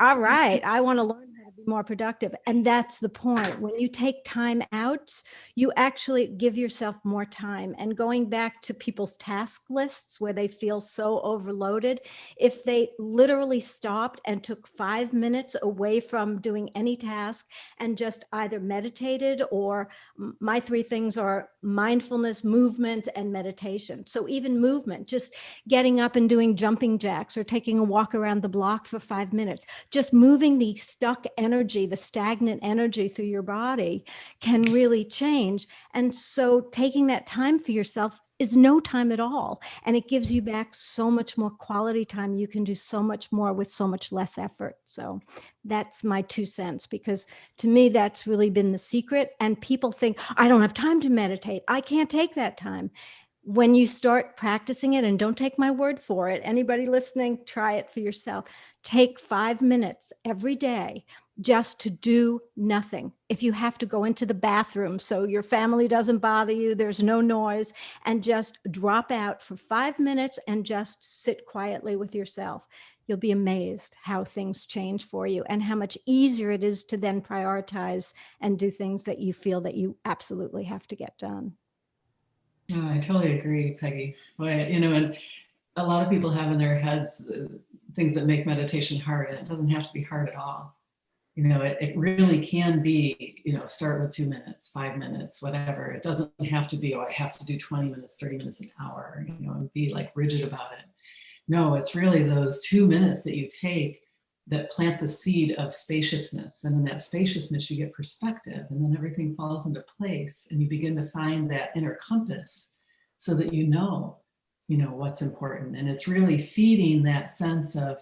All right, I want to learn how to be more productive. And that's the point. When you take time out, you actually give yourself more time. And going back to people's task lists where they feel so overloaded, if they literally stopped and took 5 minutes away from doing any task and just either meditated, or my 3 things are mindfulness, movement, and meditation. So even movement, just getting up and doing jumping jacks or taking a walk around the block for 5 minutes, just moving the stuck energy, the stagnant energy through your body can really change. And so taking that time for yourself is no time at all. And it gives you back so much more quality time. You can do so much more with so much less effort. So that's my 2 cents, because to me, that's really been the secret. And people think, I don't have time to meditate. I can't take that time. when you start practicing it, and don't take my word for it, anybody listening, try it for yourself. Take 5 minutes every day just to do nothing. If you have to go into the bathroom so your family doesn't bother you, there's no noise, and just drop out for 5 minutes and just sit quietly with yourself. You'll be amazed how things change for you and how much easier it is to then prioritize and do things that you feel that you absolutely have to get done. Oh, I totally agree, Peggy. Boy, and a lot of people have in their heads things that make meditation hard, and it doesn't have to be hard at all. It really can be, start with 2 minutes, 5 minutes, whatever. It doesn't have to be, I have to do 20 minutes, 30 minutes, an hour, and be like rigid about it. No, it's really those 2 minutes that you take that plant the seed of spaciousness. And in that spaciousness, you get perspective, and then everything falls into place, and you begin to find that inner compass so that you know what's important. And it's really feeding that sense of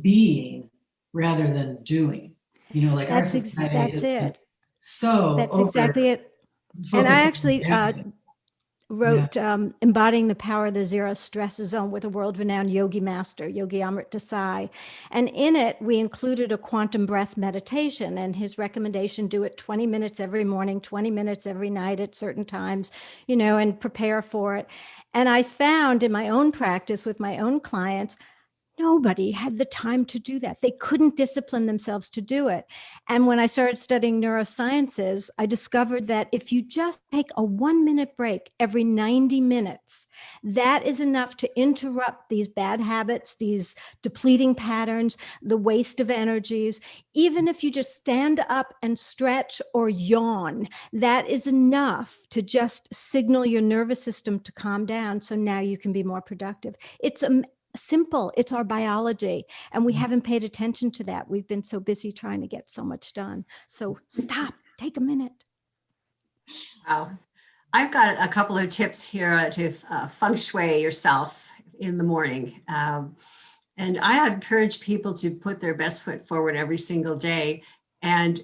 being rather than doing. Like our society That's it. So that's exactly it. And I actually wrote Embodying the Power of the Zero Stress Zone with a world-renowned yogi master, Yogi Amrit Desai. And in it, we included a quantum breath meditation, and his recommendation, do it 20 minutes every morning, 20 minutes every night at certain times, and prepare for it. And I found in my own practice with my own clients, nobody had the time to do that. They couldn't discipline themselves to do it. And when I started studying neurosciences, I discovered that if you just take a 1-minute break every 90 minutes, that is enough to interrupt these bad habits, these depleting patterns, the waste of energies. Even if you just stand up and stretch or yawn, that is enough to just signal your nervous system to calm down. So now you can be more productive. It's simple. It's our biology. And we haven't paid attention to that. We've been so busy trying to get so much done. So stop, take a minute. Wow. I've got a couple of tips here to feng shui yourself in the morning. And I encourage people to put their best foot forward every single day. And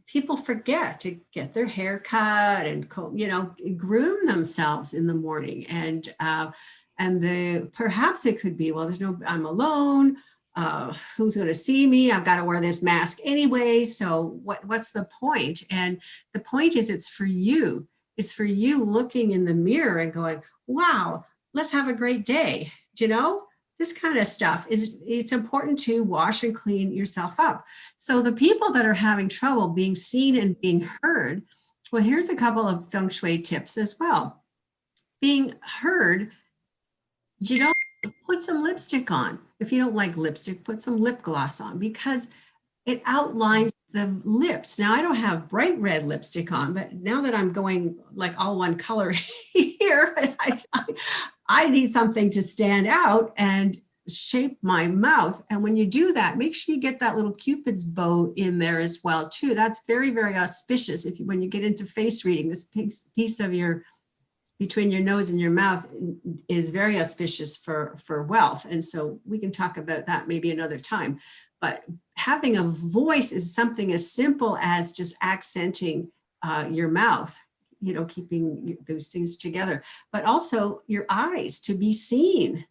people forget to get their hair cut and, groom themselves in the morning. And perhaps it could be, well, I'm alone. Who's going to see me? I've got to wear this mask anyway. So what's the point? And the point is, it's for you. It's for you looking in the mirror and going, wow, let's have a great day. This kind of stuff it's important to wash and clean yourself up. So the people that are having trouble being seen and being heard, well, here's a couple of feng shui tips as well. Being heard, put some lipstick on. If you don't like lipstick, put some lip gloss on, because it outlines the lips. Now, I don't have bright red lipstick on, but now that I'm going like all one color here, I need something to stand out and shape my mouth. And when you do that, make sure you get that little Cupid's bow in there as well, too. That's very, very auspicious. When you get into face reading, this piece of between your nose and your mouth is very auspicious for wealth. And so we can talk about that maybe another time. But having a voice is something as simple as just accenting your mouth, keeping those things together, but also your eyes to be seen,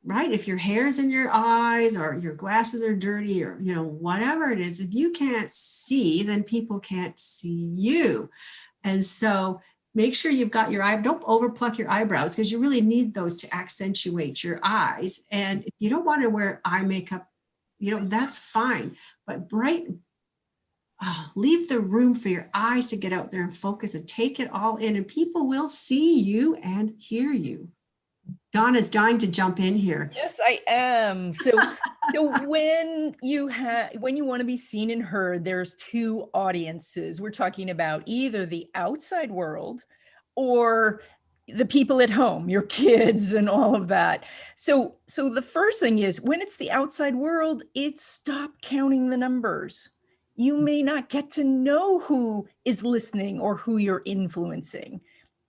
right? If your hair's in your eyes or your glasses are dirty or, whatever it is, if you can't see, then people can't see you. And so make sure you've got don't overpluck your eyebrows, because you really need those to accentuate your eyes. And if you don't want to wear eye makeup, that's fine. But leave the room for your eyes to get out there and focus and take it all in, and people will see you and hear you. Donna's dying to jump in here. Yes, I am. So when you want to be seen and heard, there's two audiences. We're talking about either the outside world or the people at home, your kids and all of that. So the first thing is, when it's the outside world, it's stop counting the numbers. You may not get to know who is listening or who you're influencing.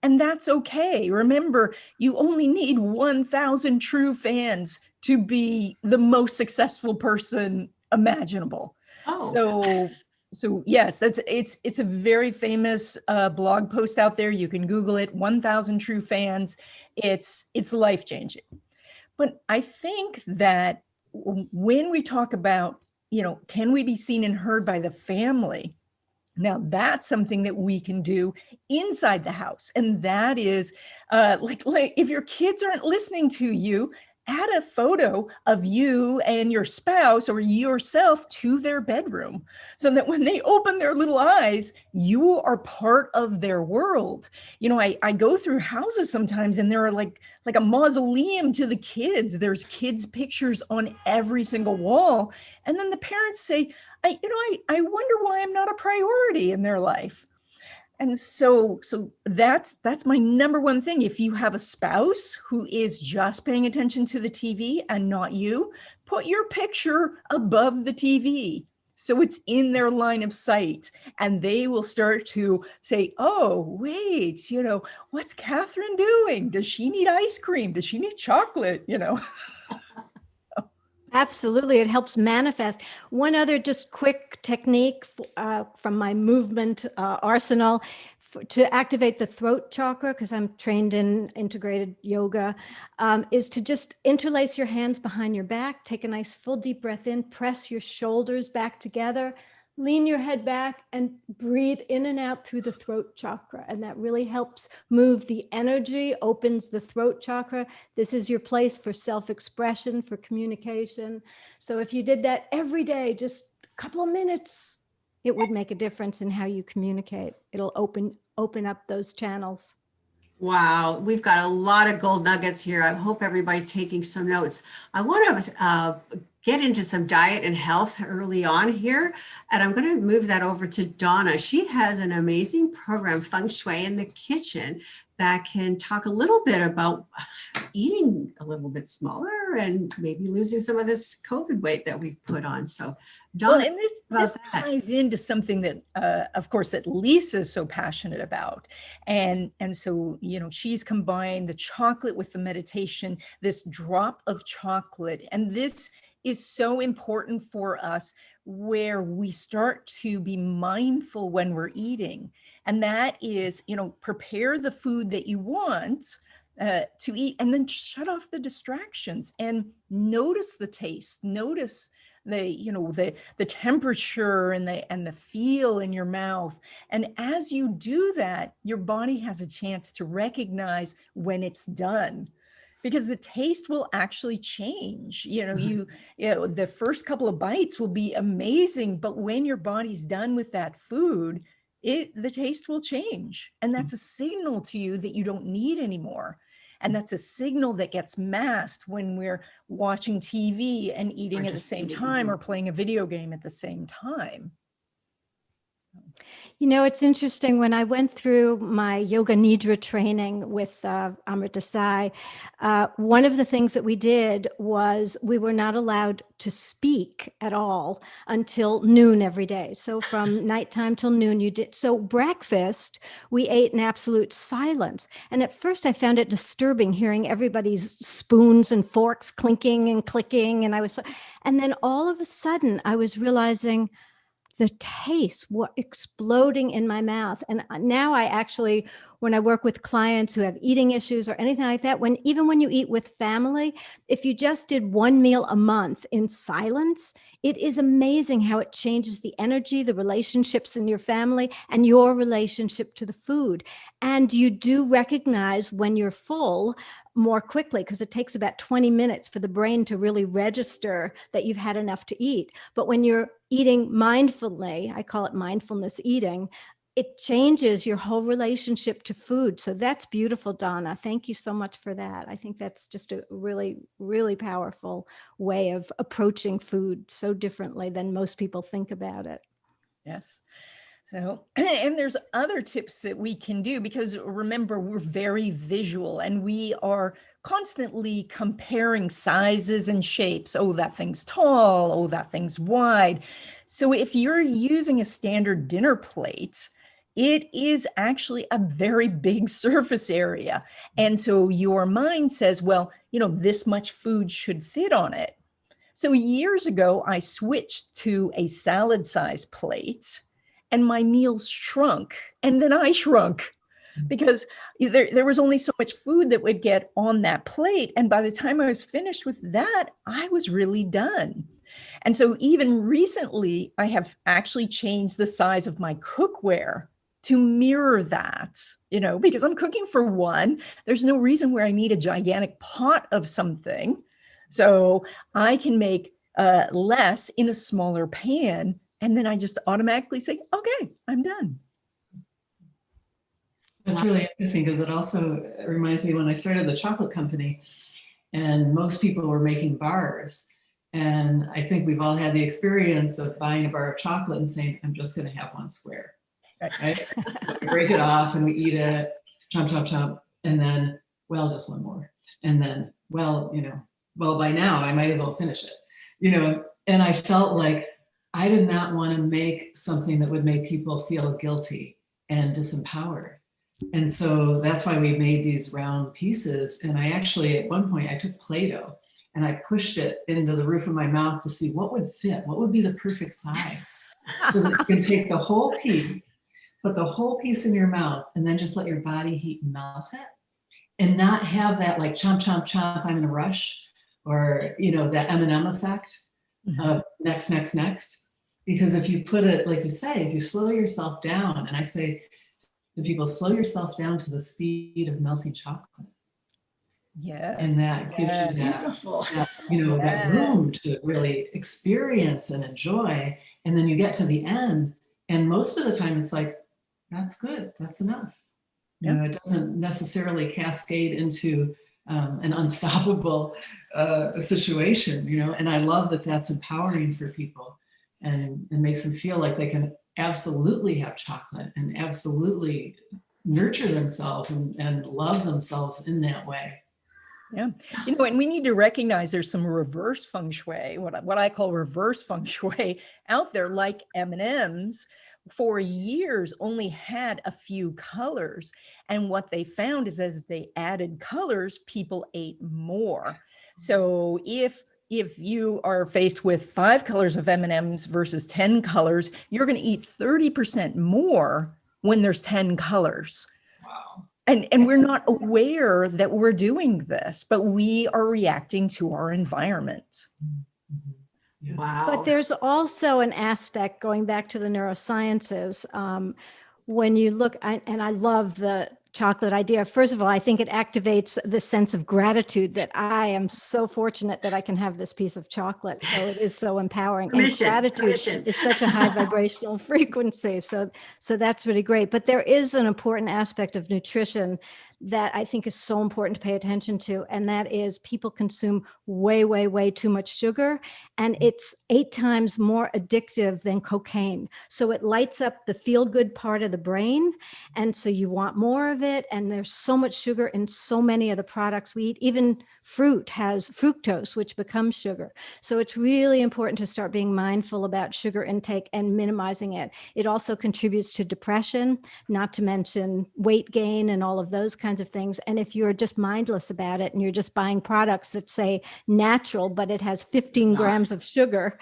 And that's okay. Remember, you only need 1,000 true fans to be the most successful person imaginable. Oh. So So yes, it's a very famous blog post out there. You can Google it, 1,000 True Fans. It's life-changing. But I think that when we talk about, can we be seen and heard by the family? Now that's something that we can do inside the house. And that is like if your kids aren't listening to you, add a photo of you and your spouse or yourself to their bedroom so that when they open their little eyes, you are part of their world. I go through houses sometimes and there are like a mausoleum to the kids. There's kids' pictures on every single wall. And then the parents say, I wonder why I'm not a priority in their life. And so that's my number one thing. If you have a spouse who is just paying attention to the TV and not you, put your picture above the TV so it's in their line of sight, and they will start to say, oh, wait, what's Kathryn doing? Does she need ice cream? Does she need chocolate? Absolutely. It helps manifest. One other just quick technique from my movement arsenal to activate the throat chakra, because I'm trained in integrated yoga, is to just interlace your hands behind your back, take a nice full deep breath in, press your shoulders back together, lean your head back and breathe in and out through the throat chakra. And that really helps move the energy, opens the throat chakra. This is your place for self-expression, for communication. So if you did that every day, just a couple of minutes, it would make a difference in how you communicate. It'll open up those channels. Wow, we've got a lot of gold nuggets here. I hope everybody's taking some notes. I want to get into some diet and health early on here, and I'm going to move that over to Donna. She has an amazing program, Feng Shui in the Kitchen, that can talk a little bit about eating a little bit smaller and maybe losing some of this COVID weight that we've put on. So Donna, well, and this ties into something that, of course, that Lisa is so passionate about. And so, she's combined the chocolate with the meditation, this drop of chocolate. And this is so important for us, where we start to be mindful when we're eating. And that is, prepare the food that you want to eat, and then shut off the distractions and notice the taste, notice the temperature and the feel in your mouth. And as you do that, your body has a chance to recognize when it's done, because the taste will actually change. The first couple of bites will be amazing, but when your body's done with that food, the taste will change. And that's a signal to you that you don't need anymore. And that's a signal that gets masked when we're watching TV and eating at the same time, or playing a video game at the same time. It's interesting. When I went through my yoga nidra training with Amrita Sai, one of the things that we did was we were not allowed to speak at all until noon every day. So from nighttime till noon, you did. So breakfast, we ate in absolute silence. And at first I found it disturbing hearing everybody's spoons and forks clinking and clicking. And then all of a sudden I was realizing the taste were exploding in my mouth. And now I actually, when I work with clients who have eating issues or anything like that, even when you eat with family, if you just did one meal a month in silence, it is amazing how it changes the energy, the relationships in your family, and your relationship to the food. And you do recognize when you're full more quickly, because it takes about 20 minutes for the brain to really register that you've had enough to eat. But when you're eating mindfully, I call it mindfulness eating, it changes your whole relationship to food. So that's beautiful, Donna. Thank you so much for that. I think that's just a really, really powerful way of approaching food so differently than most people think about it. Yes. So, and there's other tips that we can do, because remember, we're very visual and we are constantly comparing sizes and shapes. Oh, that thing's tall. Oh, that thing's wide. So if you're using a standard dinner plate, it is actually a very big surface area. And so your mind says, well, this much food should fit on it. So years ago, I switched to a salad size plate and my meals shrunk, and then I shrunk because there was only so much food that would get on that plate. And by the time I was finished with that, I was really done. And so even recently, I have actually changed the size of my cookware to mirror that, because I'm cooking for one. There's no reason where I need a gigantic pot of something. So I can make less in a smaller pan. And then I just automatically say, okay, I'm done. That's really interesting because it also reminds me when I started the chocolate company and most people were making bars. And I think we've all had the experience of buying a bar of chocolate and saying, I'm just going to have one square. Right? We break it off and we eat it, chomp, chomp, chomp. And then, well, just one more. And then, well, by now I might as well finish it, and I felt like I did not want to make something that would make people feel guilty and disempowered. And so that's why we made these round pieces. And I actually, at one point, I took Play-Doh and I pushed it into the roof of my mouth to see what would fit, what would be the perfect size. So that you can take the whole piece, put the whole piece in your mouth, and then just let your body heat and melt it. And not have that like chomp, chomp, chomp, I'm in a rush, or, that M&M effect of next, next, next. Because if you put it, like you say, if you slow yourself down, and I say, to people, slow yourself down to the speed of melting chocolate. Yes. And that gives you that, Beautiful. that room to really experience and enjoy. And then you get to the end, and most of the time it's like, that's good, that's enough. It doesn't necessarily cascade into an unstoppable situation, and I love that that's empowering for people and makes them feel like they can absolutely have chocolate and absolutely nurture themselves and love themselves in that way. Yeah. And we need to recognize there's some reverse feng shui, what I call reverse feng shui out there, like M&Ms for years only had a few colors. And what they found is as they added colors, people ate more. So if you are faced with 5 colors of M&Ms versus 10 colors, you're going to eat 30% more when there's 10 colors. Wow. And we're not aware that we're doing this, but we are reacting to our environment. Yeah. Wow. But there's also an aspect, going back to the neurosciences, when you look, and I love the chocolate idea. First of all, I think it activates the sense of gratitude that I am so fortunate that I can have this piece of chocolate. So it is so empowering. Permission, and gratitude permission. is such a high vibrational frequency. So that's really great. But there is an important aspect of nutrition that I think is so important to pay attention to. And that is people consume way, way, way too much sugar. And it's 8 times more addictive than cocaine. So it lights up the feel-good part of the brain. And so you want more of it. And there's so much sugar in so many of the products we eat. Even fruit has fructose, which becomes sugar. So it's really important to start being mindful about sugar intake and minimizing it. It also contributes to depression, not to mention weight gain and all of those kinds of things. And if you're just mindless about it and you're just buying products that say natural, but it has 15 grams of sugar,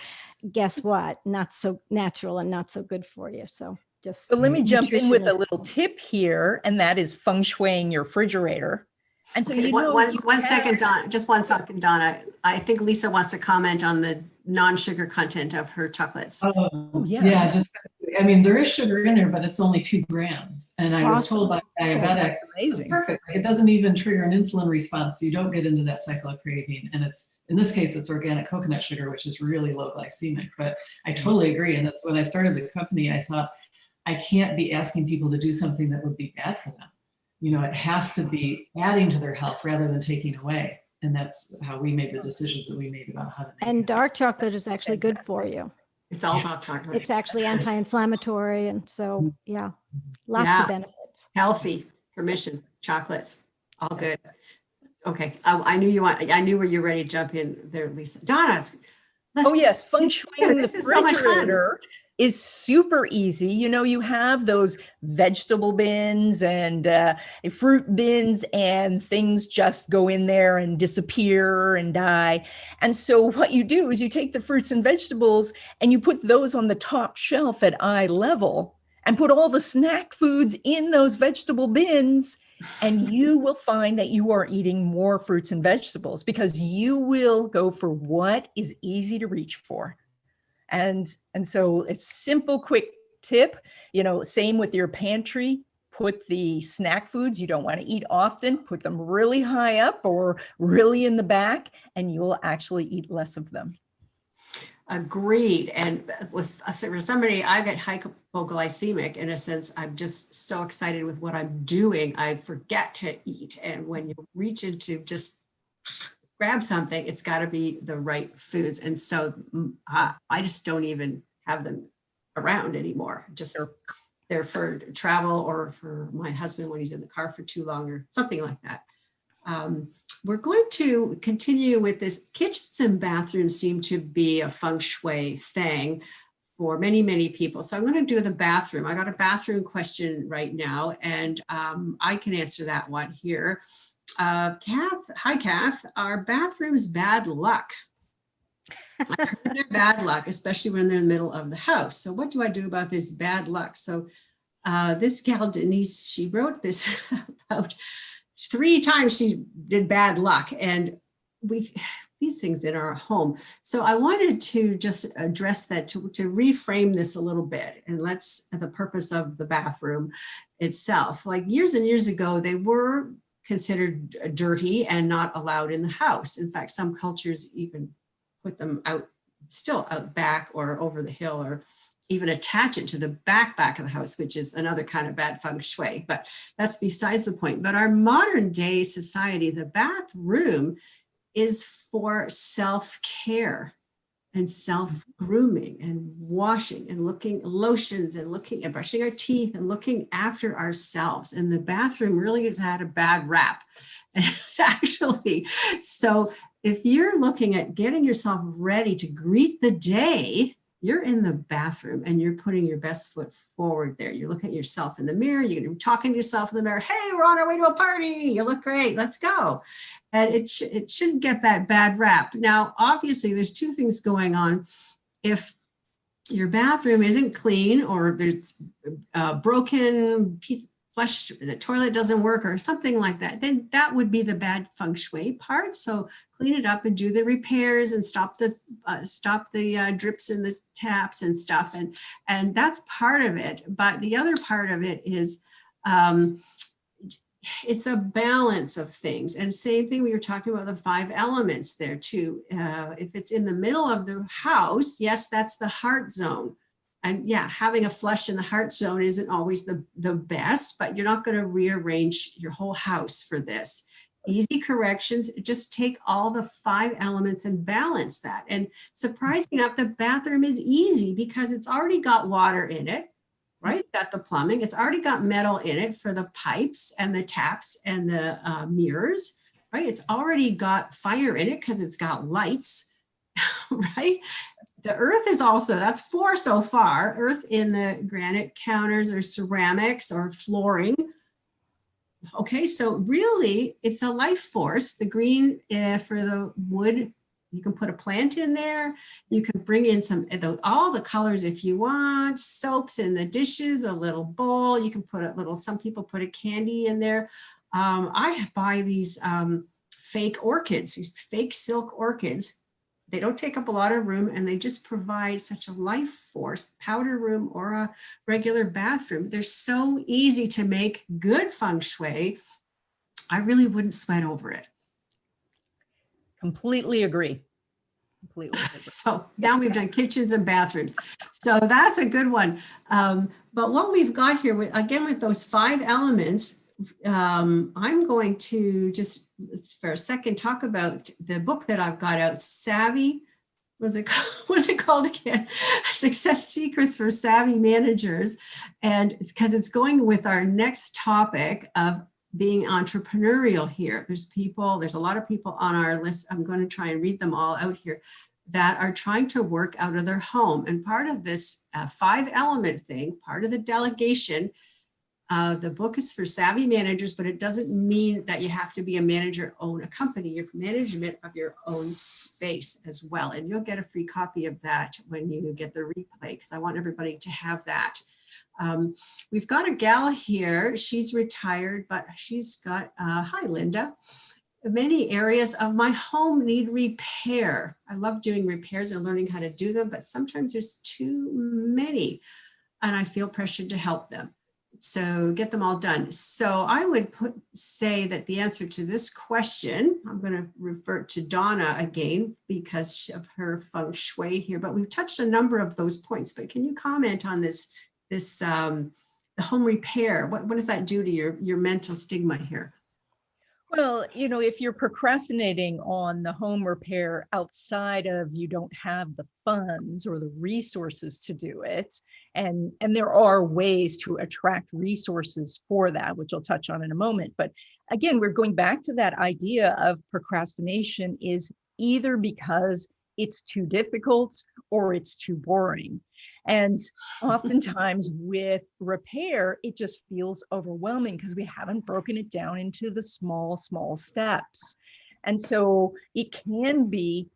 guess what? Not so natural and not so good for you. So let me jump in with a nutrition little tip here, and that is feng shuiing your refrigerator. And so Okay, one second, Donna, just 1 second, Donna. I think Lisa wants to comment on the non-sugar content of her chocolates. Oh, yeah. Yeah, there is sugar in there, but it's only 2 grams. And I was told by a diabetic, that's amazing. it's perfect. It doesn't even trigger an insulin response. So you don't get into that cycle of craving. And in this case, it's organic coconut sugar, which is really low glycemic. But I totally agree. And that's when I started the company, I thought, I can't be asking people to do something that would be bad for them. It has to be adding to their health rather than taking away. And that's how we made the decisions that we made about how to make and it. dark chocolate is actually good for you. It's all dark chocolate. It's actually anti-inflammatory. And so, yeah, lots Yeah. of benefits. Healthy, permission, chocolates, all good. Okay, I knew where you're ready to jump in there, Lisa. Donna, Oh yes, feng shuiing the This is so much fun. refrigerator is super easy. You have those vegetable bins and fruit bins, and things just go in there and disappear and die. And so what you do is you take the fruits and vegetables and you put those on the top shelf at eye level and put all the snack foods in those vegetable bins. And you will find that you are eating more fruits and vegetables because you will go for what is easy to reach for. And so it's simple, quick tip, same with your pantry. Put the snack foods you don't want to eat often, put them really high up or really in the back, and you will actually eat less of them. Agreed. And for somebody, I get hypoglycemic in a sense. I'm just so excited with what I'm doing. I forget to eat. And when you reach into just grab something, it's got to be the right foods. And so I just don't even have them around anymore. Just they're for travel or for my husband when he's in the car for too long or something like that. We're going to continue with this. Kitchens and bathrooms seem to be a feng shui thing for many, many people. So I'm going to do the bathroom. I got a bathroom question right now, and I can answer that one here. Kath, hi Kath, are bathrooms bad luck? I heard they're bad luck, especially when they're in the middle of the house. So what do I do about this bad luck? So this gal, Denise, she wrote this about 3 times she did bad luck, and these things in our home. So I wanted to just address that, to reframe this a little bit, and the purpose of the bathroom itself. Like years and years ago, they were considered dirty and not allowed in the house. In fact, some cultures even put them still out back or over the hill, or even attach it to the back of the house, which is another kind of bad feng shui, but that's besides the point. But our modern day society, the bathroom is for self-care and self-grooming and washing and looking lotions and looking and brushing our teeth and looking after ourselves. And the bathroom really has had a bad rap. And it's actually, so if you're looking at getting yourself ready to greet the day, you're in the bathroom and you're putting your best foot forward there. You're looking at yourself in the mirror. You're talking to yourself in the mirror. Hey, we're on our way to a party. You look great. Let's go. And it shouldn't get that bad rap. Now, obviously, there's 2 things going on. If your bathroom isn't clean, or there's broken, flush, the toilet doesn't work or something like that, then that would be the bad feng shui part. So clean it up and do the repairs and stop the drips in the taps and stuff. And that's part of it. But the other part of it is it's a balance of things. And same thing, we were talking about the 5 elements there too. If it's in the middle of the house, yes, that's the heart zone. And yeah, having a flush in the heart zone isn't always the best, but you're not going to rearrange your whole house for this. Easy corrections, just take all the 5 elements and balance that. And surprisingly enough, the bathroom is easy because it's already got water in it, right? Got the plumbing. It's already got metal in it for the pipes and the taps and the mirrors, right? It's already got fire in it because it's got lights, right? The earth is also, that's 4 so far, earth in the granite counters or ceramics or flooring. Okay, so really it's a life force. The green for the wood, you can put a plant in there. You can bring in all the colors if you want, soaps in the dishes, a little bowl. You can put some people put a candy in there. I buy these fake orchids, these fake silk orchids. They don't take up a lot of room and they just provide such a life force, powder room or a regular bathroom. They're so easy to make good feng shui. I really wouldn't sweat over it. Completely agree. Completely agree. So now we've done kitchens and bathrooms. So that's a good one. But what we've got here, with those 5 elements, I'm going to just for a second talk about the book that I've got out, Savvy. What's it called again? Success Secrets for Savvy Managers. And it's because it's going with our next topic of being entrepreneurial here. There's a lot of people on our list. I'm going to try and read them all out here that are trying to work out of their home. And part of this 5-element thing, part of the delegation, the book is for savvy managers, but it doesn't mean that you have to be a manager, own a company. Your management of your own space as well. And you'll get a free copy of that when you get the replay, because I want everybody to have that. We've got a gal here. She's retired, but she's got, hi, Linda. Many areas of my home need repair. I love doing repairs and learning how to do them, but sometimes there's too many and I feel pressured to help them. So get them all done. So I would say that the answer to this question, I'm going to revert to Donna again because of her Feng Shui here, but we've touched a number of those points, but can you comment on this the home repair? What does that do to your mental stigma here? Well, if you're procrastinating on the home repair outside of you don't have the funds or the resources to do it, and there are ways to attract resources for that, which I'll touch on in a moment. But again, we're going back to that idea of procrastination is either because it's too difficult or it's too boring. And oftentimes with repair, it just feels overwhelming because we haven't broken it down into the small steps. And so it can be,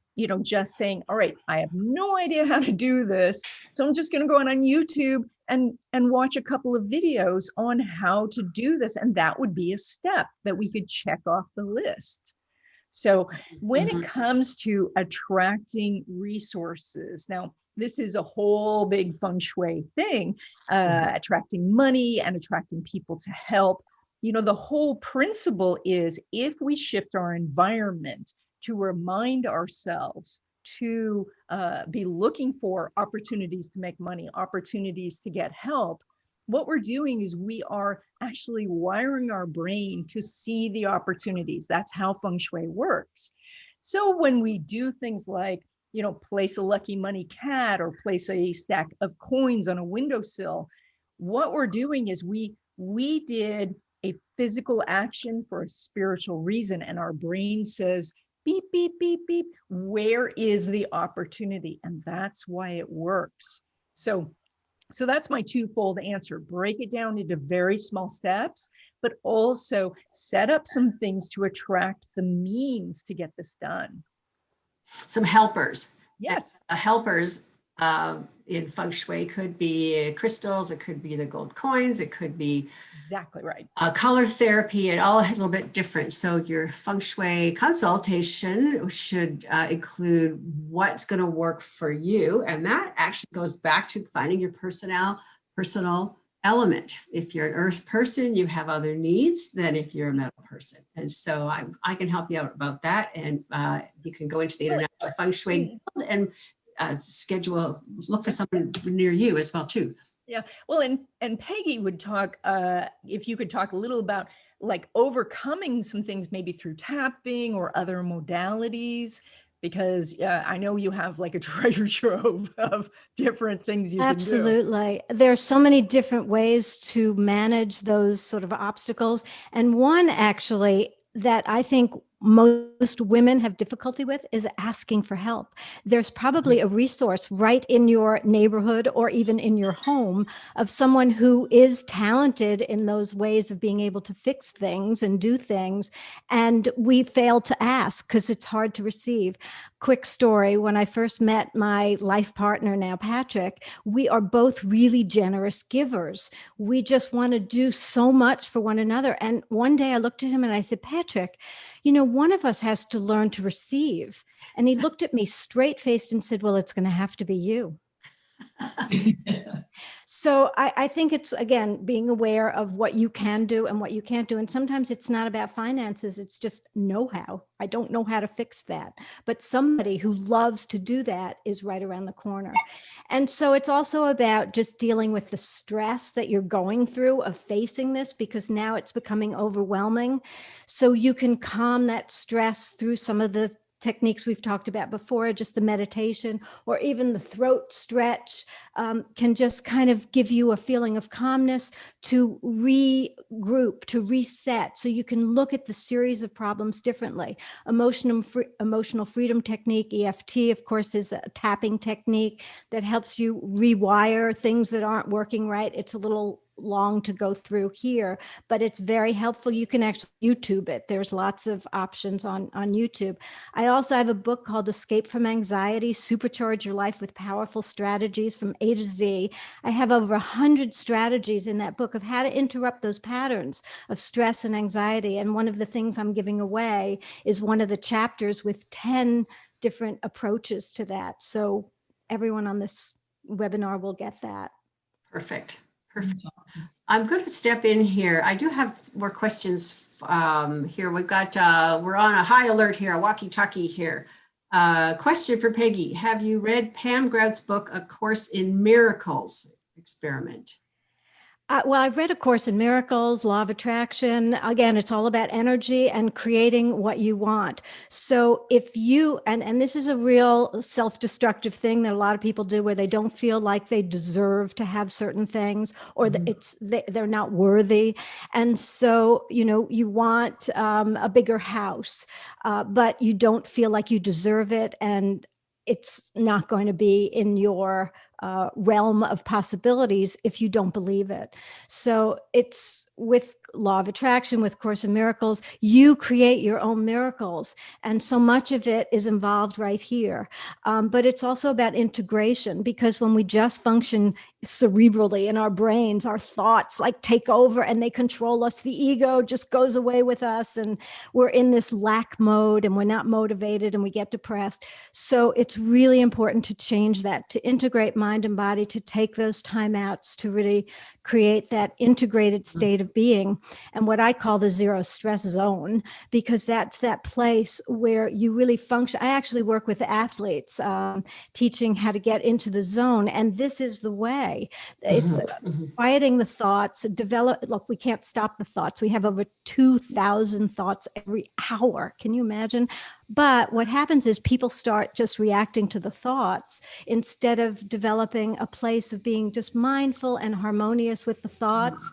just saying, all right, I have no idea how to do this. So I'm just going to go on YouTube and watch a couple of videos on how to do this. And that would be a step that we could check off the list. So when it comes to attracting resources, now this is a whole big Feng Shui thing, attracting money and attracting people to help. The whole principle is if we shift our environment to remind ourselves to be looking for opportunities to make money, opportunities to get help, what we're doing is we are actually wiring our brain to see the opportunities. That's how Feng Shui works. So when we do things like, place a lucky money cat or place a stack of coins on a windowsill, what we're doing is we did a physical action for a spiritual reason. And our brain says, beep, beep, beep, beep, where is the opportunity? And that's why it works. So that's my twofold answer. Break it down into very small steps, but also set up some things to attract the means to get this done. Some helpers. Yes. Helpers in Feng Shui could be crystals, it could be the gold coins, it could be exactly right. Color therapy, and all a little bit different. So your Feng Shui consultation should include what's going to work for you. And that actually goes back to finding your personal element. If you're an earth person, you have other needs than if you're a metal person. And so I can help you out about that. And you can go into the International Feng Shui Guild and look for someone near you as well too. Yeah. Well, and Peggy would talk, if you could talk a little about like overcoming some things maybe through tapping or other modalities, because I know you have like a treasure trove of different things you can do. Absolutely. There's so many different ways to manage those sort of obstacles. And one actually that I think most women have difficulty with is asking for help. There's probably a resource right in your neighborhood or even in your home of someone who is talented in those ways of being able to fix things and do things. And we fail to ask because it's hard to receive. Quick story. When I first met my life partner, now Patrick, we are both really generous givers. We just want to do so much for one another. And one day I looked at him and I said, Patrick, one of us has to learn to receive. And he looked at me straight faced and said, well, it's going to have to be you. So I think it's, again, being aware of what you can do and what you can't do. And sometimes it's not about finances. It's just know-how. I don't know how to fix that. But somebody who loves to do that is right around the corner. And so it's also about just dealing with the stress that you're going through of facing this, because now it's becoming overwhelming. So you can calm that stress through some of the techniques we've talked about before, just the meditation or even the throat stretch, can just kind of give you a feeling of calmness, to regroup, to reset, so you can look at the series of problems differently. Emotional freedom technique, EFT, of course, is a tapping technique that helps you rewire things that aren't working right. It's a little long to go through here, but it's very helpful. You can actually YouTube it. There's lots of options on YouTube. I also have a book called Escape from Anxiety, Supercharge Your Life with Powerful Strategies from A to Z. I have over 100 strategies in that book of how to interrupt those patterns of stress and anxiety. And one of the things I'm giving away is one of the chapters with 10 different approaches to that. So everyone on this webinar will get that. Perfect. Perfect. I'm going to step in here. I do have more questions here. We've got, we're on a high alert here, a walkie-talkie here. Question for Peggy. Have you read Pam Grout's book, A Course in Miracles Experiment? Well, I've read A Course in Miracles, Law of Attraction. Again, it's all about energy and creating what you want. So if you, and this is a real self-destructive thing that a lot of people do, where they don't feel like they deserve to have certain things, or that they're not worthy. And so, you know, you want a bigger house, but you don't feel like you deserve it. And it's not going to be in your realm of possibilities if you don't believe it. So it's with Law of Attraction, with Course in Miracles, you create your own miracles. And so much of it is involved right here. But it's also about integration, because when we just function cerebrally in our brains, our thoughts like take over and they control us. The ego just goes away with us, and we're in this lack mode and we're not motivated and we get depressed. So it's really important to change that, to integrate mind and body, to take those timeouts to really create that integrated state of being, and what I call the zero stress zone, because that's that place where you really function. I actually work with athletes, teaching how to get into the zone, and this is the way. It's quieting the thoughts, look, we can't stop the thoughts. We have over 2,000 thoughts every hour. Can you imagine? But what happens is people start just reacting to the thoughts instead of developing a place of being just mindful and harmonious with the thoughts.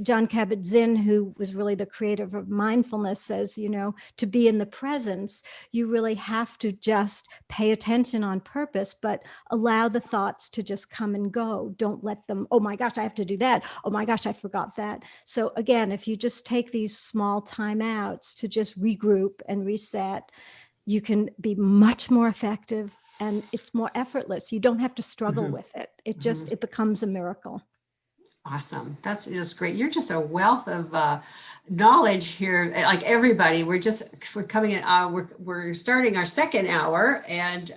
John Kabat-Zinn, who was really the creator of mindfulness, says, you know, to be in the presence, you really have to just pay attention on purpose, but allow the thoughts to just come and go. Don't let them, oh my gosh, I have to do that. Oh my gosh, I forgot that. So again, if you just take these small timeouts to just regroup and reset, you can be much more effective, and it's more effortless. You don't have to struggle with it. It just, it becomes a miracle. Awesome. That's just great. You're just a wealth of knowledge here. Like everybody, we're coming in, we're starting our second hour, and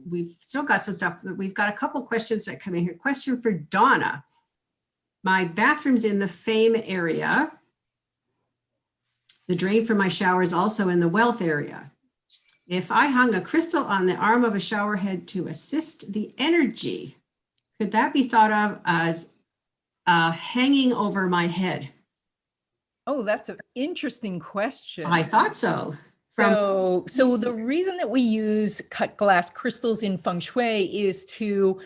we've still got some stuff. We've got a couple questions that come in here. Question for Donna. My bathroom's in the Fame area. The drain for my shower is also in the Wealth area. If I hung a crystal on the arm of a shower head to assist the energy, could that be thought of as hanging over my head? Oh, that's an interesting question. I thought so. So the reason that we use cut glass crystals in Feng Shui is to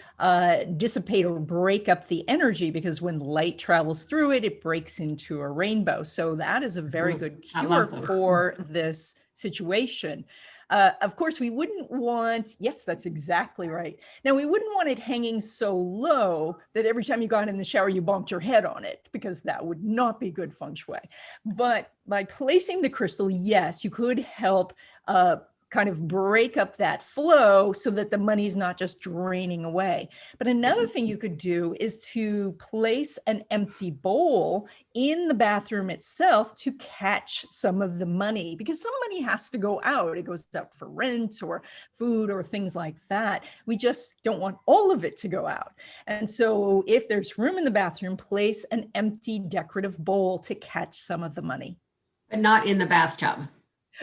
dissipate or break up the energy, because when light travels through it, it breaks into a rainbow. So that is a very good cure for this situation. Of course, we wouldn't want, yes, that's exactly right. Now, we wouldn't want it hanging so low that every time you got in the shower, you bumped your head on it, because that would not be good Feng Shui. But by placing the crystal, yes, you could help kind of break up that flow so that the money's not just draining away. But another thing you could do is to place an empty bowl in the bathroom itself to catch some of the money, because some money has to go out. It goes out for rent or food or things like that. We just don't want all of it to go out. And so if there's room in the bathroom, place an empty decorative bowl to catch some of the money. But not in the bathtub.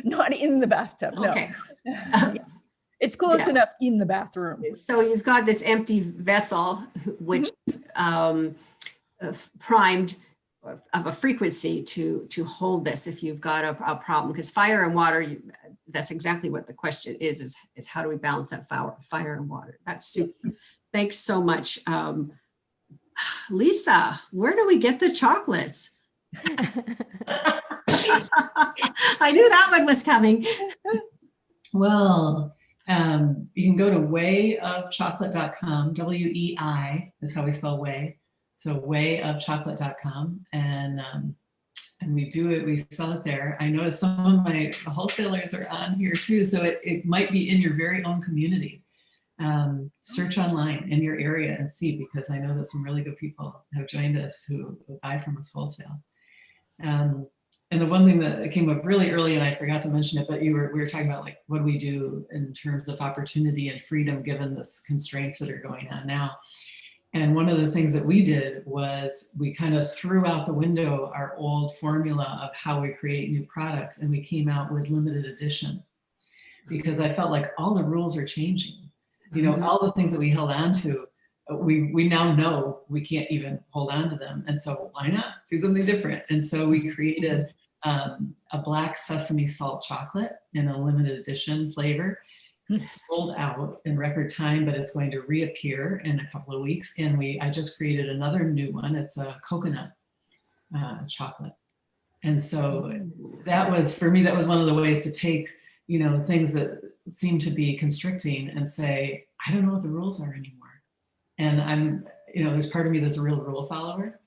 Not in the bathtub, no. Okay. It's close enough in the bathroom. So you've got this empty vessel, which is primed of a frequency to hold this if you've got a problem, because fire and water, that's exactly what the question is how do we balance that fire and water? That's super. Thanks so much. Lisa, where do we get the chocolates? I knew that one was coming. Well, you can go to weiofchocolate.com. WEI is how we spell Wei. So weiofchocolate.com. And we do it, we sell it there. I notice some of my wholesalers are on here too. So it might be in your very own community. Search online in your area and see, because I know that some really good people have joined us who buy from us wholesale. And the one thing that came up really early, and I forgot to mention it, but we were talking about like, what do we do in terms of opportunity and freedom given the constraints that are going on now? And one of the things that we did was we kind of threw out the window our old formula of how we create new products, and we came out with limited edition, because I felt like all the rules are changing. You know, all the things that we held on to, we now know we can't even hold on to them. And so why not do something different? And so we created a black sesame salt chocolate in a limited edition flavor. It's sold out in record time, but it's going to reappear in a couple of weeks. And I just created another new one. It's a coconut chocolate. And so that was, for me, that was one of the ways to take, you know, things that seem to be constricting and say, I don't know what the rules are anymore. And I'm, you know, there's part of me that's a real rule follower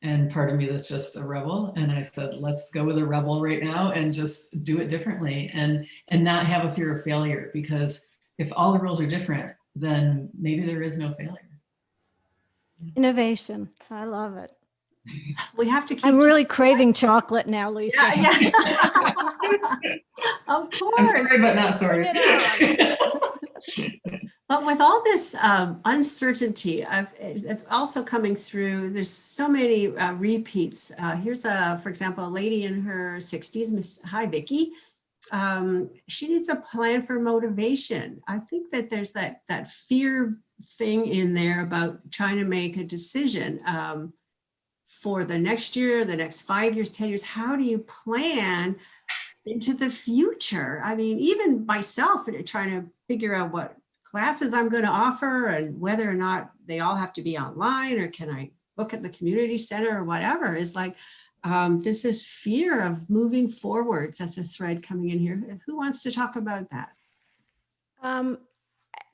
and part of me that's just a rebel. And I said, let's go with a rebel right now and just do it differently and not have a fear of failure, because if all the rules are different, then maybe there is no failure. Innovation. I love it. We have to keep. I'm really craving chocolate now, Lisa. Yeah. Of course. I'm sorry, but not sorry. But with all this uncertainty, it's also coming through. There's so many repeats. Here's for example, a lady in her 60s. Hi, Vicki. She needs a plan for motivation. I think that there's that fear thing in there about trying to make a decision for the next year, the next 5 years, 10 years. How do you plan into the future? I mean, even myself trying to figure out what classes I'm going to offer and whether or not they all have to be online or can I book at the community center or whatever, is like this is fear of moving forwards. That's a thread coming in here. Who wants to talk about that?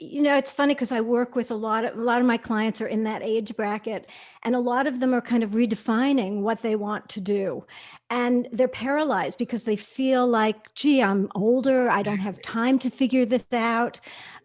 You know, it's funny because I work with a lot of my clients are in that age bracket, and a lot of them are kind of redefining what they want to do. And they're paralyzed because they feel like, gee, I'm older. I don't have time to figure this out.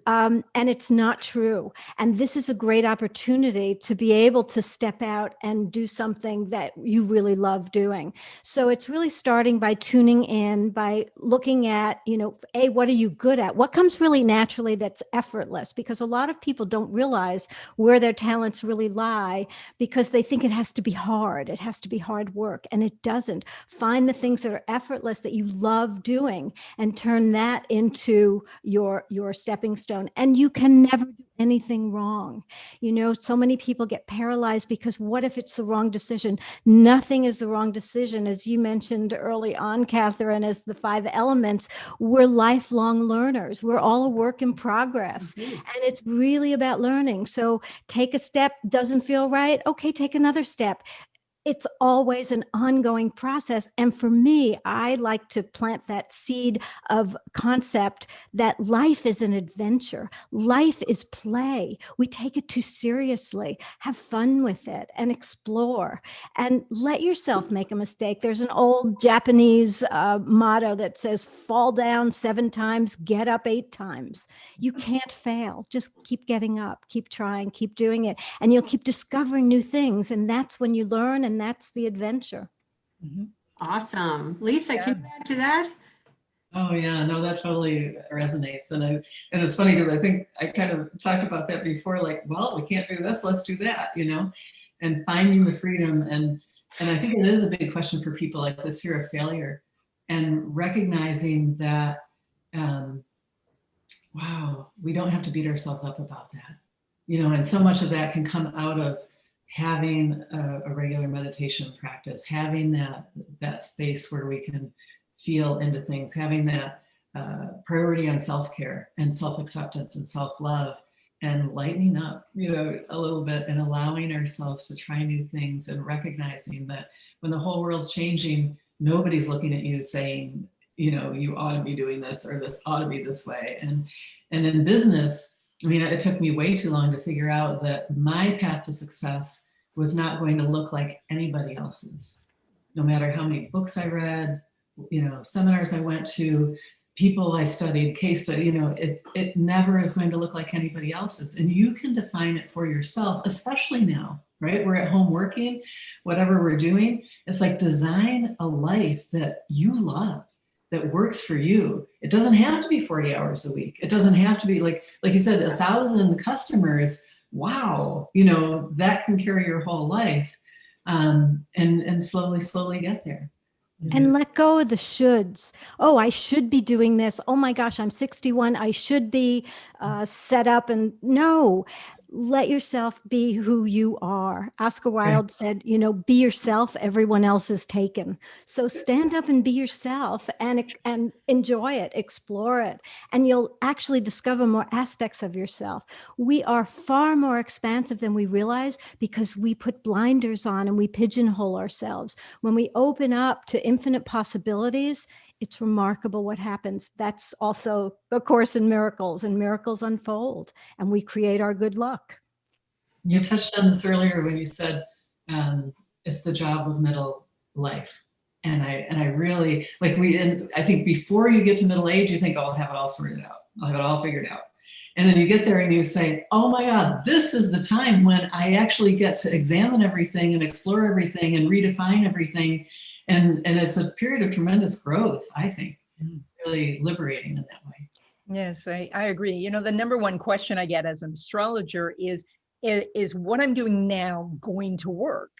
And it's not true. And this is a great opportunity to be able to step out and do something that you really love doing. So it's really starting by tuning in, by looking at, you know, what are you good at? What comes really naturally that's effortless? Because a lot of people don't realize where their talents really lie because they think it has to be hard. It has to be hard work. And it doesn't. Find the things that are effortless that you love doing and turn that into your stepping stone. And you can never do anything wrong. You know, so many people get paralyzed because what if it's the wrong decision? Nothing is the wrong decision. As you mentioned early on, Kathryn, as the 5 elements, we're lifelong learners. We're all a work in progress. Mm-hmm. And it's really about learning. So take a step, doesn't feel right. Okay, take another step. It's always an ongoing process. And for me, I like to plant that seed of concept that life is an adventure. Life is play. We take it too seriously. Have fun with it and explore and let yourself make a mistake. There's an old Japanese motto that says, fall down 7 times, get up 8 times. You can't fail. Just keep getting up, keep trying, keep doing it. And you'll keep discovering new things. And that's when you learn. And that's the adventure. Mm-hmm. Awesome. Lisa, can you add to that? Oh yeah, no, that totally resonates. And it's funny because I think I kind of talked about that before, like, well, we can't do this, let's do that, you know, and finding the freedom. And I think it is a big question for people, like this fear of failure and recognizing that, wow, we don't have to beat ourselves up about that, you know, and so much of that can come out of having a regular meditation practice, having that space where we can feel into things, having that priority on self-care and self-acceptance and self-love, and lightening up, a little bit, and allowing ourselves to try new things, and recognizing that when the whole world's changing, nobody's looking at you saying, you ought to be doing this, or this ought to be this way. And in business, it took me way too long to figure out that my path to success was not going to look like anybody else's. No matter how many books I read, seminars I went to, people I studied, case study, it never is going to look like anybody else's. And you can define it for yourself, especially now, right? We're at home working, whatever we're doing. It's like, design a life that you love, that works for you. It doesn't have to be 40 hours a week. It doesn't have to be like you said, 1,000 customers. Wow. That can carry your whole life, and slowly get there. And let go of the shoulds. Oh, I should be doing this. Oh my gosh, I'm 61. I should be set up. And no, let yourself be who you are. Oscar Wilde said, be yourself, everyone else is taken. So stand up and be yourself, and enjoy it, explore it, and you'll actually discover more aspects of yourself. We are far more expansive than we realize, because we put blinders on and we pigeonhole ourselves. When we open up to infinite possibilities, it's remarkable what happens. That's also the Course in Miracles, and miracles unfold, and we create our good luck. You touched on this earlier when you said it's the job of middle life. And I really, I think before you get to middle age, you think, oh, I'll have it all sorted out. I'll have it all figured out. And then you get there and you say, oh my God, this is the time when I actually get to examine everything and explore everything and redefine everything. And it's a period of tremendous growth, I think, really liberating in that way. Yes, I agree. The number one question I get as an astrologer is what I'm doing now going to work?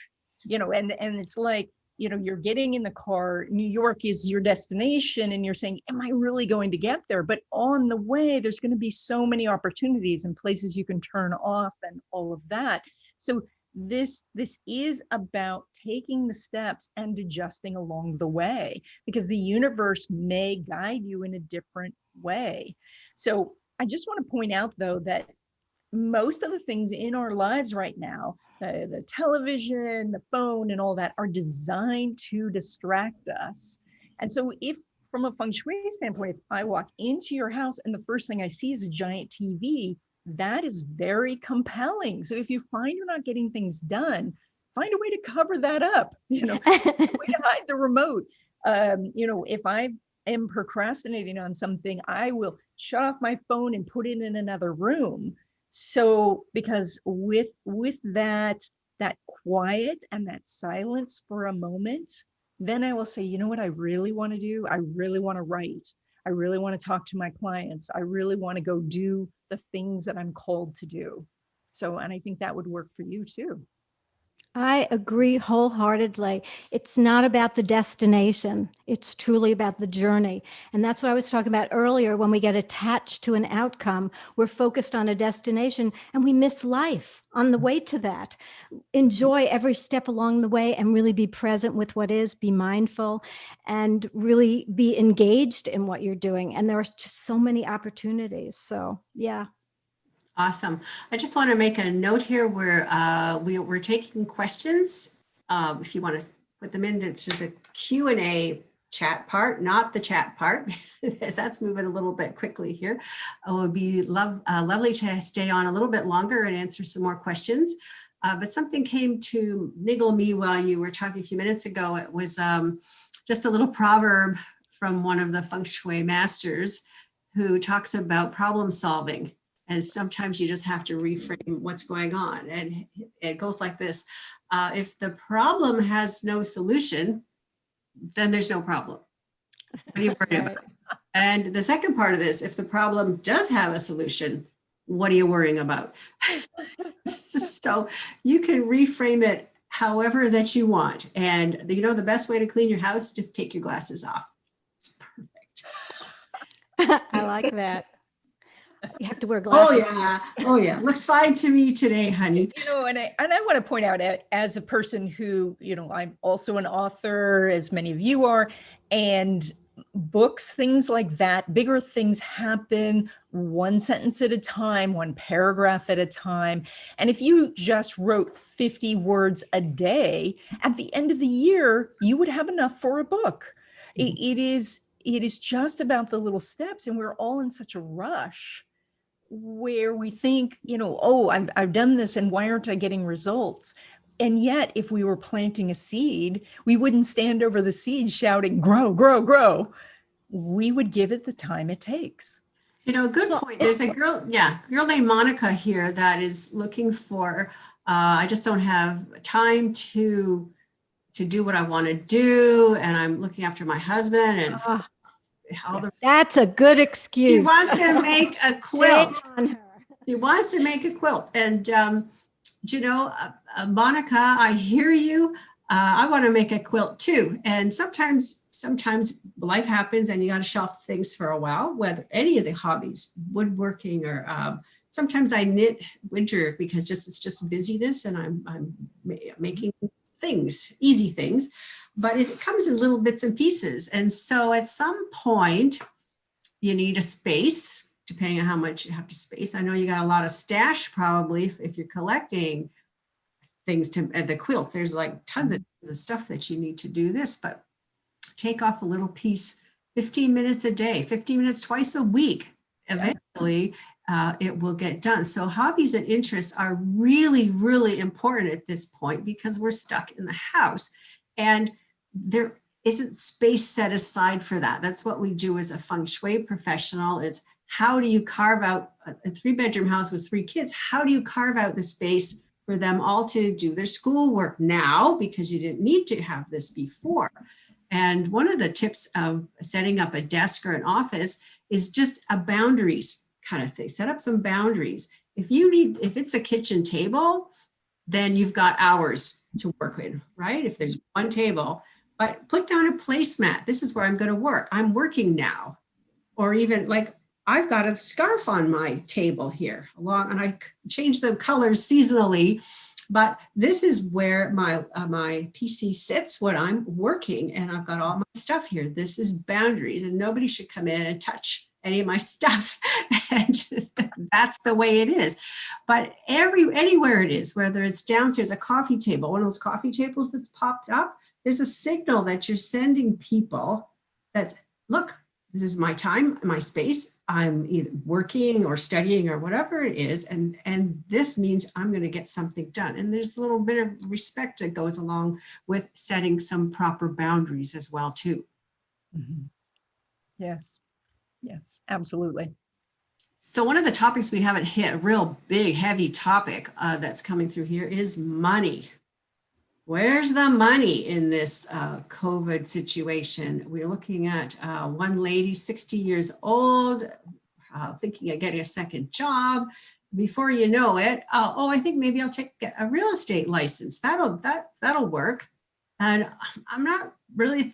And it's like, you're getting in the car, New York is your destination, and you're saying, am I really going to get there? But on the way, there's going to be so many opportunities and places you can turn off and all of that. So this is about taking the steps and adjusting along the way, because the universe may guide you in a different way. So I just want to point out, though, that most of the things in our lives right now, the television, the phone, and all that, are designed to distract us. And so if, from a Feng Shui standpoint, if I walk into your house and the first thing I see is a giant TV, that is very compelling. So if you find you're not getting things done, find a way to cover that up, way to hide the remote. If I am procrastinating on something, I will shut off my phone and put it in another room. So, because with that quiet and that silence for a moment, then I will say, you know what I really want to do? I really want to write. I really want to talk to my clients. I really want to go do the things that I'm called to do. So, and I think that would work for you too. I agree wholeheartedly. It's not about the destination. It's truly about the journey. And that's what I was talking about earlier. When we get attached to an outcome, we're focused on a destination and we miss life on the way to that. Enjoy every step along the way and really be present with what is, be mindful, and really be engaged in what you're doing. And there are just so many opportunities. So, yeah. Awesome. I just want to make a note here where we're taking questions. If you want to put them into the Q&A chat part, not the chat part, because that's moving a little bit quickly here. It would be lovely to stay on a little bit longer and answer some more questions. But something came to niggle me while you were talking a few minutes ago. It was just a little proverb from one of the Feng Shui masters who talks about problem solving. And sometimes you just have to reframe what's going on. And it goes like this. If the problem has no solution, then there's no problem. What are you worried about? And the second part of this, if the problem does have a solution, what are you worrying about? So you can reframe it however that you want. And the best way to clean your house, just take your glasses off. It's perfect. I like that. You have to wear glasses. Oh yeah. Looks fine to me today, honey. And I want to point out, as a person who, I'm also an author, as many of you are, and books, things like that, bigger things happen one sentence at a time, one paragraph at a time. And if you just wrote 50 words a day, at the end of the year, you would have enough for a book. It is just about the little steps, and we're all in such a rush where we think, oh, I've done this, and why aren't I getting results? And yet, if we were planting a seed, we wouldn't stand over the seed shouting, grow, grow, grow. We would give it the time it takes. Good point. There's a girl named Monica here that is looking for, I just don't have time to do what I want to do. And I'm looking after my husband and that's a good excuse. She wants to make a quilt. Shame on her. She wants to make a quilt. And, Monica, I hear you. I want to make a quilt too. And sometimes life happens and you got to shelf things for a while, whether any of the hobbies, woodworking, or sometimes I knit winter because it's just busyness, and I'm making things, easy things, but it comes in little bits and pieces. And so at some point you need a space, depending on how much you have to space. I know you got a lot of stash probably if you're collecting things at the quilt. There's like tons of stuff that you need to do this, but take off a little piece, 15 minutes a day, 15 minutes twice a week. Eventually, it will get done. So hobbies and interests are really, really important at this point because we're stuck in the house and there isn't space set aside for that. That's what we do as a Feng Shui professional, is how do you carve out a 3-bedroom house with 3 kids? How do you carve out the space for them all to do their schoolwork now, because you didn't need to have this before? And one of the tips of setting up a desk or an office is just a boundaries kind of thing. Set up some boundaries. If it's a kitchen table, then you've got hours to work with, right? If there's one table, but put down a placemat. This is where I'm going to work. I'm working now. Or even like I've got a scarf on my table here and I change the colors seasonally. But this is where my PC sits when I'm working, and I've got all my stuff here. This is boundaries, and nobody should come in and touch any of my stuff. And that's the way it is. But anywhere it is, whether it's downstairs, a coffee table, one of those coffee tables that's popped up, there's a signal that you're sending people that's, look, this is my time, my space. I'm either working or studying or whatever it is. And this means I'm going to get something done. And there's a little bit of respect that goes along with setting some proper boundaries as well, too. Mm-hmm. Yes, absolutely. So one of the topics we haven't hit, a real big, heavy topic that's coming through here, is money. Where's the money in this COVID situation? We're looking at one lady, 60 years old, thinking of getting a second job. Before you know it, I think maybe I'll get a real estate license. That'll work. And I'm not really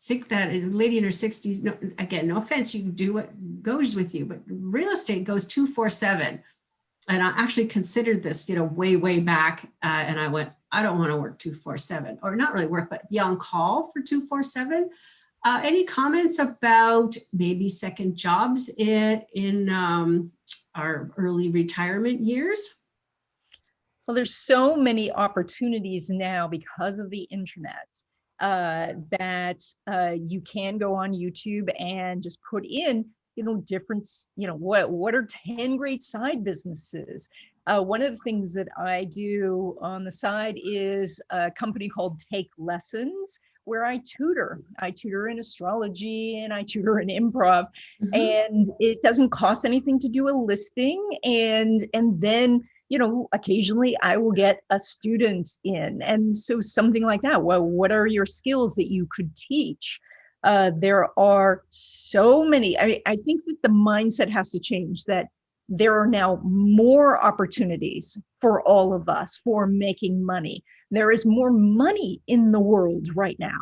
think that a lady in her 60s, no offense, you can do what goes with you, but real estate goes 24/7. And I actually considered this, way back. And I went, I don't want to work 24/7, or not really work, but be on call for 24/7. Any comments about maybe second jobs in our early retirement years? Well, there's so many opportunities now because of the internet that you can go on YouTube and just put in different, what are 10 great side businesses? One of the things that I do on the side is a company called Take Lessons, where I tutor in astrology and I tutor in improv. Mm-hmm. And it doesn't cost anything to do a listing. And then, occasionally I will get a student in. And so something like that. Well, what are your skills that you could teach? There are so many. I think that the mindset has to change, that there are now more opportunities for all of us for making money. There is more money in the world right now.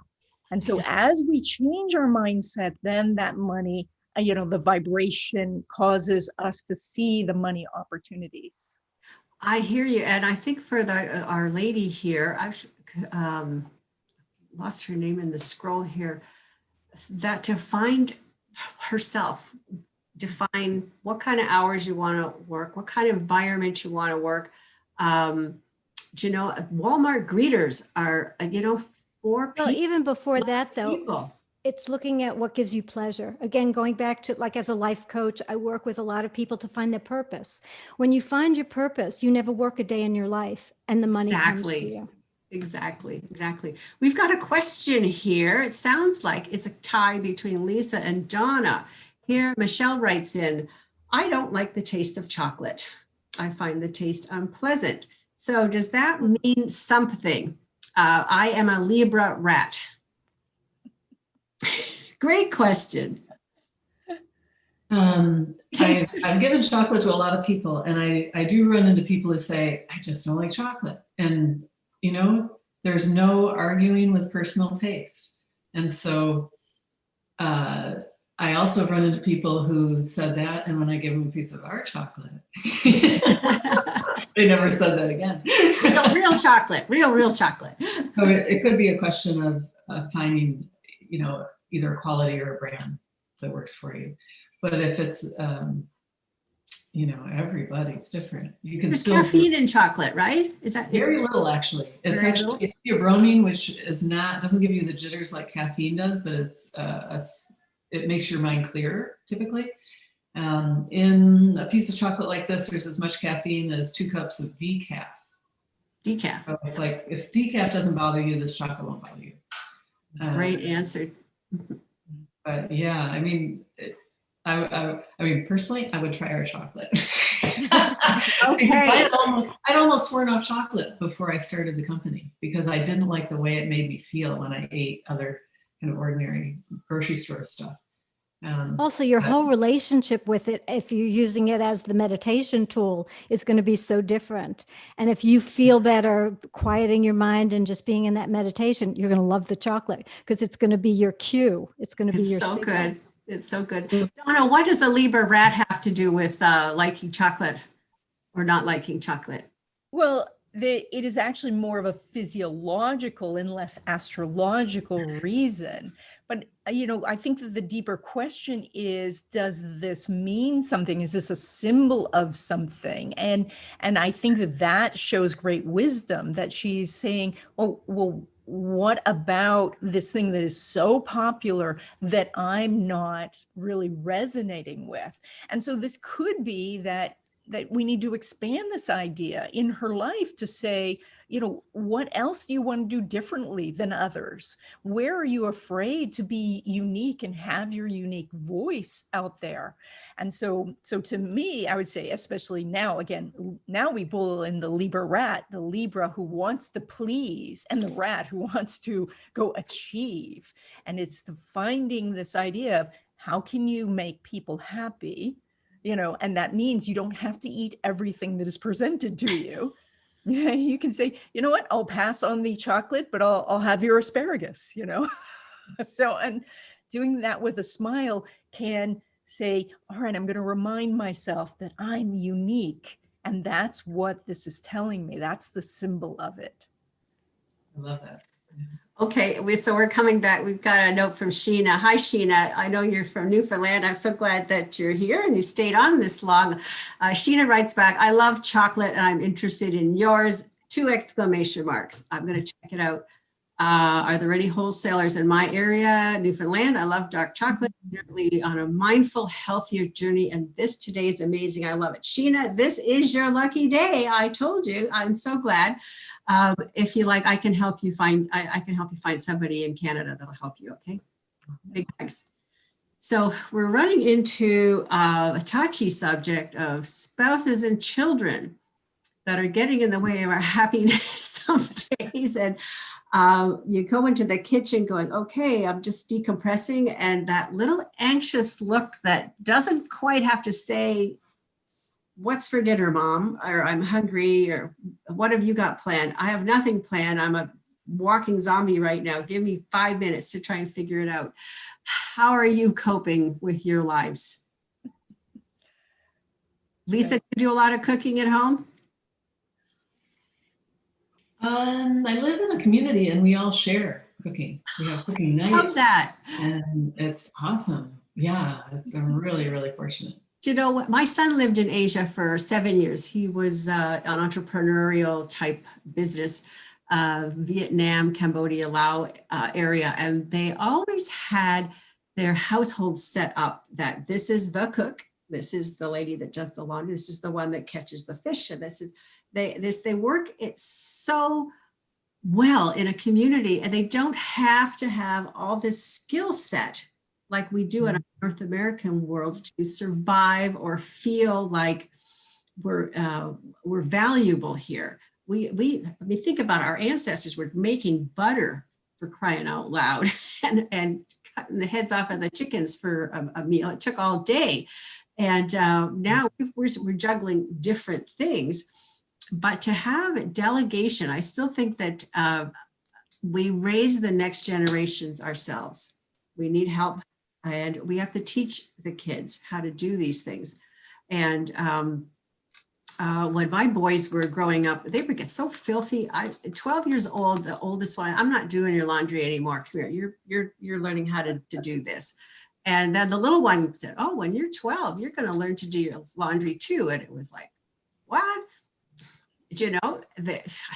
And so as we change our mindset, then that money, the vibration causes us to see the money opportunities. I hear you. And I think for our lady here, I've lost her name in the scroll here. that to find herself, define what kind of hours you want to work, what kind of environment you want to work. Do you know, Walmart greeters are, for Well, people. even before that, though, People. it's looking at what gives you pleasure. Again, going back to, like, as a life coach, I work with a lot of people to find their purpose. When you find your purpose, you never work a day in your life and the money comes to Exactly. you. Exactly. We've got a question here. It sounds like it's a tie between Lisa and Donna. Here, Michelle writes in, I don't like the taste of chocolate. I find the taste unpleasant. So does that mean something? I am a Libra rat. Great question. I've given chocolate to a lot of people, and I do run into people who say, I just don't like chocolate. And, there's no arguing with personal taste. And so I also run into people who said that, and when I give them a piece of our chocolate, they never said that again. Real chocolate, real chocolate. So it could be a question of finding, either a quality or a brand that works for you. But if it's, everybody's different. You can There's still caffeine in chocolate, right? Is that very little actually? It's Very actually it's theobromine, which doesn't give you the jitters like caffeine does, but it makes your mind clearer typically. In a piece of chocolate like this, there's as much caffeine as 2 cups of decaf. decaf? So it's like, if decaf doesn't bother you, this chocolate won't bother you. Great answer. But yeah, I mean, personally, I would try our chocolate. Okay. I'd almost sworn off chocolate before I started the company because I didn't like the way it made me feel when I ate other kind of ordinary grocery store stuff. Also, your whole relationship with it, if you're using it as the meditation tool, is going to be so different. And if you feel better quieting your mind and just being in that meditation, you're going to love the chocolate because it's going to be your cue. It's going to be your so signal. good. It's so good. Donna, what does a Libra rat have to do with liking chocolate or not liking chocolate? Well, it is actually more of a physiological and less astrological reason. But, I think that the deeper question is, does this mean something? Is this a symbol of something? And I think that shows great wisdom that she's saying, oh, well, what about this thing that is so popular that I'm not really resonating with? And so this could be that we need to expand this idea in her life to say, what else do you want to do differently than others? Where are you afraid to be unique and have your unique voice out there? And so to me, I would say, especially now, now we pull in the Libra rat, the Libra who wants to please, and the rat who wants to go achieve. And it's finding this idea of how can you make people happy? And that means you don't have to eat everything that is presented to you. Yeah, you can say, you know what, I'll pass on the chocolate, but I'll have your asparagus, So, and doing that with a smile can say, all right, I'm going to remind myself that I'm unique. And that's what this is telling me. That's the symbol of it. I love that. Okay, so we're coming back. We've got a note from Sheena. Hi, Sheena. I know you're from Newfoundland. I'm so glad that you're here and you stayed on this long. Sheena writes back, I love chocolate and I'm interested in yours. 2 exclamation marks. I'm going to check it out. Are there any wholesalers in my area, Newfoundland? I love dark chocolate. Currently on a mindful, healthier journey, and this today is amazing. I love it. Sheena, this is your lucky day. I told you. I'm so glad. If you like, I can help you find. I can help you find somebody in Canada that'll help you. Okay. Big thanks. So we're running into a touchy subject of spouses and children that are getting in the way of our happiness some days. And you go into the kitchen going, okay, I'm just decompressing. And that little anxious look that doesn't quite have to say, what's for dinner, mom? Or I'm hungry, or what have you got planned? I have nothing planned. I'm a walking zombie right now. Give me 5 minutes to try and figure it out. How are you coping with your lives? Lisa, do you do a lot of cooking at home? I live in a community and we all share. cooking. We have cooking Love nights, that. and it's awesome. Yeah, I'm really, really fortunate. Do you know what? My son lived in Asia for 7 years. He was an entrepreneurial type business, Vietnam, Cambodia, Laos area. And they always had their household set up that this is the cook, this is the lady that does the laundry, this is the one that catches the fish, and this is, they work it so well in a community, and they don't have to have all this skill set like we do in our North American worlds to survive or feel like we're valuable here. I mean, think about our ancestors were making butter, for crying out loud, and cutting the heads off of the chickens for a meal. It took all day. And now we're juggling different things. But to have delegation, I still think that we raise the next generations ourselves. We need help, and we have to teach the kids how to do these things. And when my boys were growing up, they would get so filthy. 12 years old, the oldest one, I'm not doing your laundry anymore. Come here, you're learning how to do this. And then the little one said, oh, when you're 12, you're going to learn to do your laundry too. And it was like, what? You know,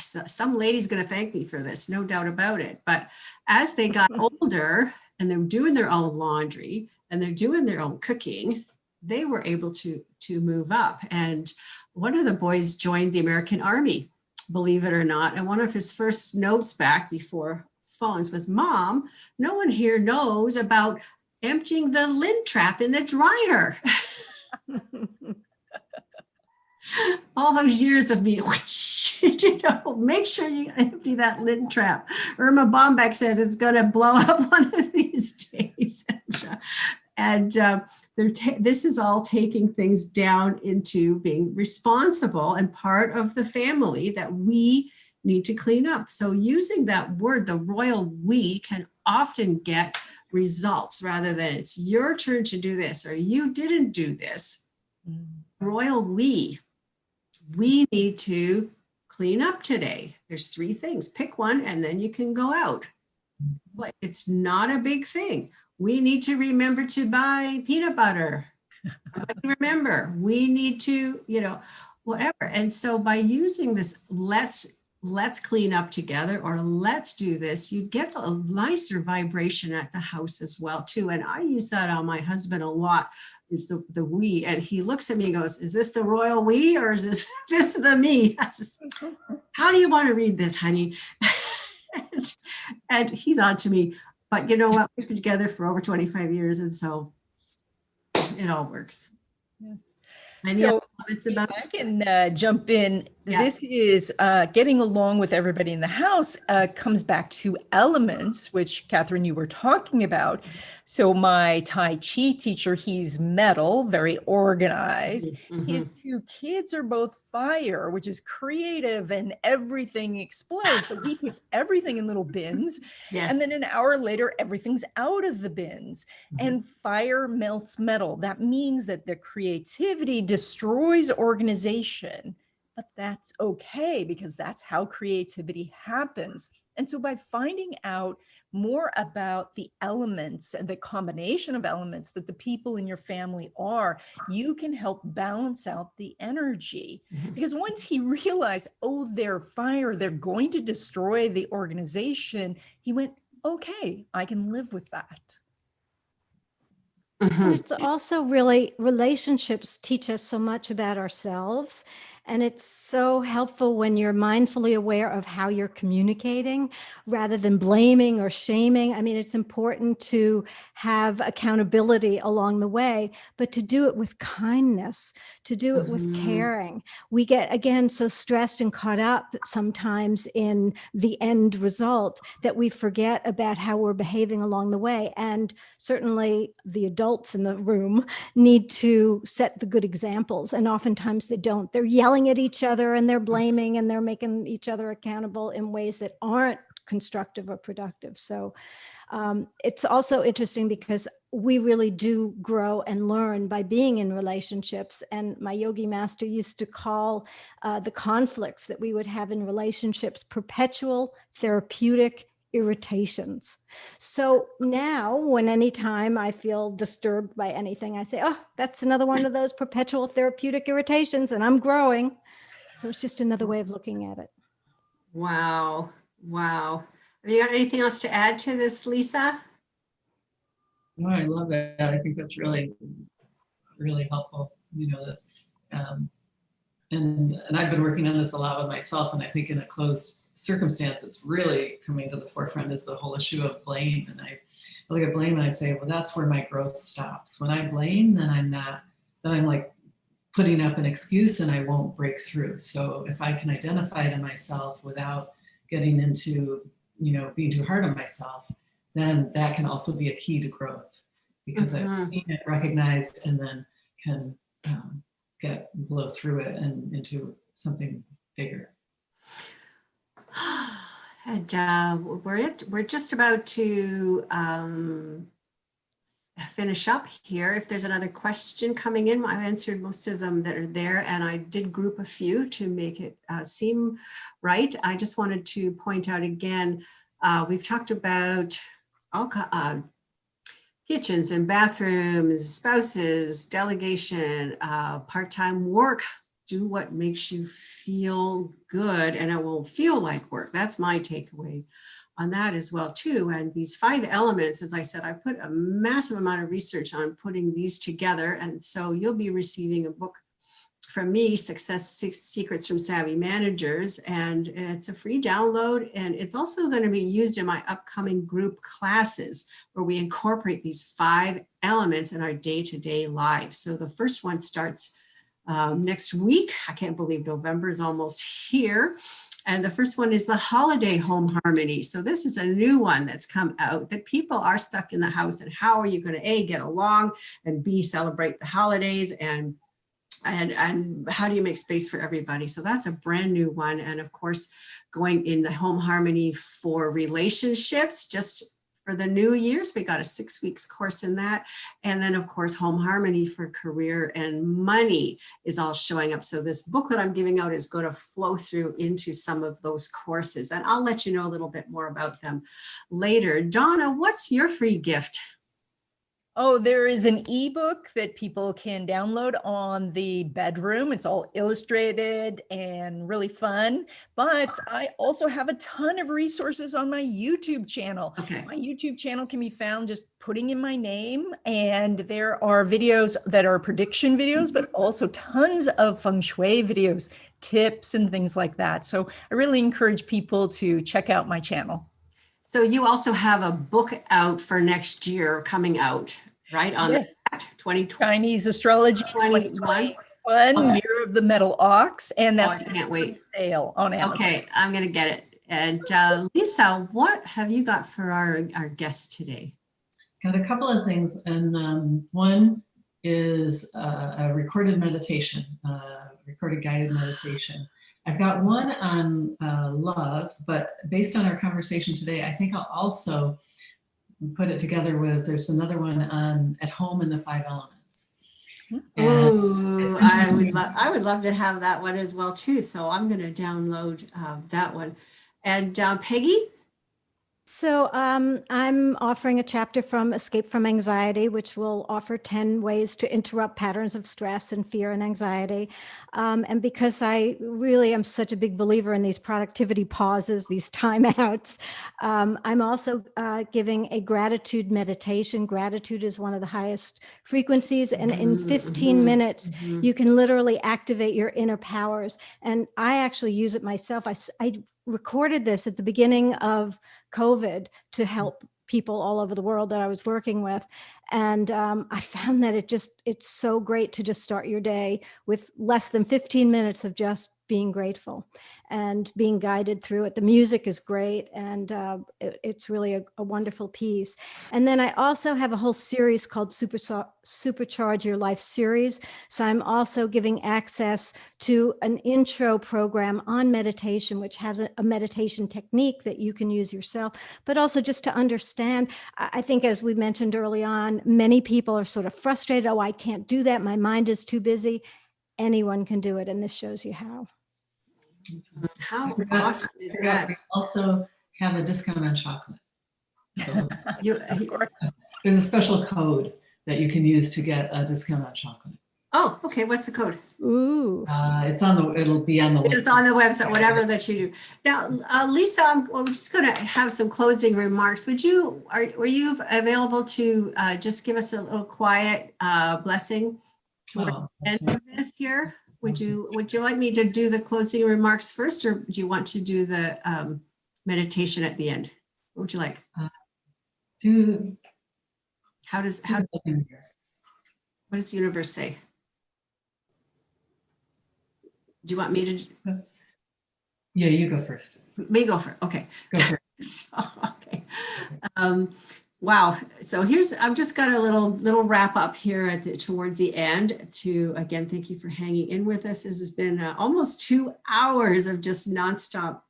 some lady's going to thank me for this, no doubt about it. But as they got older and they're doing their own laundry and they're doing their own cooking, they were able to move up. And one of the boys joined the American Army, believe it or not. And one of his first notes back before phones was, Mom, no one here knows about emptying the lint trap in the dryer. All those years of me, make sure you empty that lint trap. Irma Bombeck says it's going to blow up one of these days. This is all taking things down into being responsible and part of the family that we need to clean up. So using that word, the royal we, can often get results rather than it's your turn to do this or you didn't do this. Royal we need to clean up today. There's 3 things. Pick one and then you can go out. But it's not a big thing. We need to remember to buy peanut butter. Remember, we need to, whatever. And so by using this, let's clean up together, or let's do this, you get a nicer vibration at the house as well too. And I use that on my husband a lot, is the we. And he looks at me and goes, is this the royal we, or is this the me? How do you want to read this, honey? and he's on to me. But you know what? We've been together for over 25 years, and so it all works. Yes. Any So comments if about I can jump in. Yeah. This is getting along with everybody in the house comes back to elements, which Kathryn, you were talking about. So my Tai Chi teacher, he's metal, very organized. His 2 kids are both fire, which is creative, and everything explodes. So he puts everything in little bins. Yes. And then an hour later, everything's out of the bins. And fire melts metal. That means that the creativity destroys organization. But that's okay, because that's how creativity happens. And so by finding out more about the elements and the combination of elements that the people in your family are, you can help balance out the energy. Because once he realized, oh, they're fire, they're going to destroy the organization, he went, okay, I can live with that. And it's also really, relationships teach us so much about ourselves. And it's so helpful when you're mindfully aware of how you're communicating rather than blaming or shaming. I mean, it's important to have accountability along the way, but to do it with kindness, to do it with caring. We get, again, so stressed and caught up sometimes in the end result that we forget about how we're behaving along the way. And certainly the adults in the room need to set the good examples. And oftentimes they don't. They're yelling at each other and they're blaming and they're making each other accountable in ways that aren't constructive or productive. So it's also interesting because we really do grow and learn by being in relationships. And my yogi master used to call the conflicts that we would have in relationships perpetual therapeutic irritations. So now when anytime I feel disturbed by anything, I say, oh, that's another one of those perpetual therapeutic irritations, and I'm growing. So it's just another way of looking at it. Wow. Wow. Have you got anything else to add to this, Lisa? Oh, I love that. I think that's really, really helpful. And I've been working on this a lot with myself, and I think in a closed circumstance, it's really coming to the forefront is the whole issue of blame. And I look at blame and I say, well, that's where my growth stops. When I blame, then I'm like putting up an excuse and I won't break through. So if I can identify it in myself without getting into, being too hard on myself, then that can also be a key to growth, because I've seen it, recognized, and then can blow through it and into something bigger. And we're just about to finish up here. If there's another question coming in, I've answered most of them that are there, and I did group a few to make it seem right. I just wanted to point out again, we've talked about all kitchens and bathrooms, spouses, delegation, part-time work. Do what makes you feel good, and it won't feel like work. That's my takeaway on that as well too. And these 5 elements, as I said, I put a massive amount of research on putting these together. And so you'll be receiving a book from me, Success Secrets from Savvy Managers, and it's a free download. And it's also going to be used in my upcoming group classes where we incorporate these 5 elements in our day-to-day lives. So the first one starts next week. I can't believe November is almost here. And the first one is the holiday home harmony. So this is a new one that's come out, that people are stuck in the house, and how are you going to A, get along, and B, celebrate the holidays, and how do you make space for everybody? So that's a brand new one. And of course, going in the home harmony for relationships, just for the new years, we got a 6 weeks course in that. And then of course, home harmony for career and money is all showing up. So this book that I'm giving out is going to flow through into some of those courses, and I'll let you know a little bit more about them later. Donna, what's your free gift? Oh, there is an ebook that people can download on the bedroom. It's all illustrated and really fun. But I also have a ton of resources on my YouTube channel. Okay. My YouTube channel can be found just putting in my name. And there are videos that are prediction videos, but also tons of Feng Shui videos, tips, and things like that. So I really encourage people to check out my channel. So you also have a book out for next year coming out, right? On Yes. 2020. Chinese Astrology 2021, Year of the Metal Ox, and that's I can't wait. sale on Amazon. Okay, I'm going to get it. And Lisa, what have you got for our guest today? Got a couple of things, and one is a recorded meditation, recorded guided meditation. I've got one on love, but based on our conversation today, I think I'll also put it together with, there's another one on at home in the 5 elements. Ooh, I would love to have that one as well too. So I'm going to download that one. And Peggy? So I'm offering a chapter from Escape from Anxiety, which will offer 10 ways to interrupt patterns of stress and fear and anxiety. And because I really am such a big believer in these productivity pauses, these timeouts, I'm also giving a gratitude meditation. Gratitude is one of the highest frequencies. And in 15 minutes, you can literally activate your inner powers. And I actually use it myself. I recorded this at the beginning of COVID to help people all over the world that I was working with. And I found that it's so great to just start your day with less than 15 minutes of just being grateful and being guided through it. The music is great, and it's really a wonderful piece. And then I also have a whole series called Supercharge Your Life series. So I'm also giving access to an intro program on meditation, which has a meditation technique that you can use yourself, but also just to understand. I think, as we mentioned early on, many people are sort of frustrated. Oh, I can't do that. My mind is too busy. Anyone can do it. And this shows you how. How awesome is that? We also have a discount on chocolate. So Of course. there's a special code that you can use to get a discount on chocolate. Oh, okay. What's the code? Ooh. It'll be on the It's on the website, whatever that you do. Now, Lisa, I'm just going to have some closing remarks. Were you available to just give us a little quiet blessing toward the end of this here? Would you like me to do the closing remarks first, or do you want to do the meditation at the end? What would you like? What does the universe say? Do you want me to? Yeah, you go first. Me go first. Okay. Go first. Okay. Wow. So I've just got a little wrap up here towards the end to, again, thank you for hanging in with us. This has been almost 2 hours of just nonstop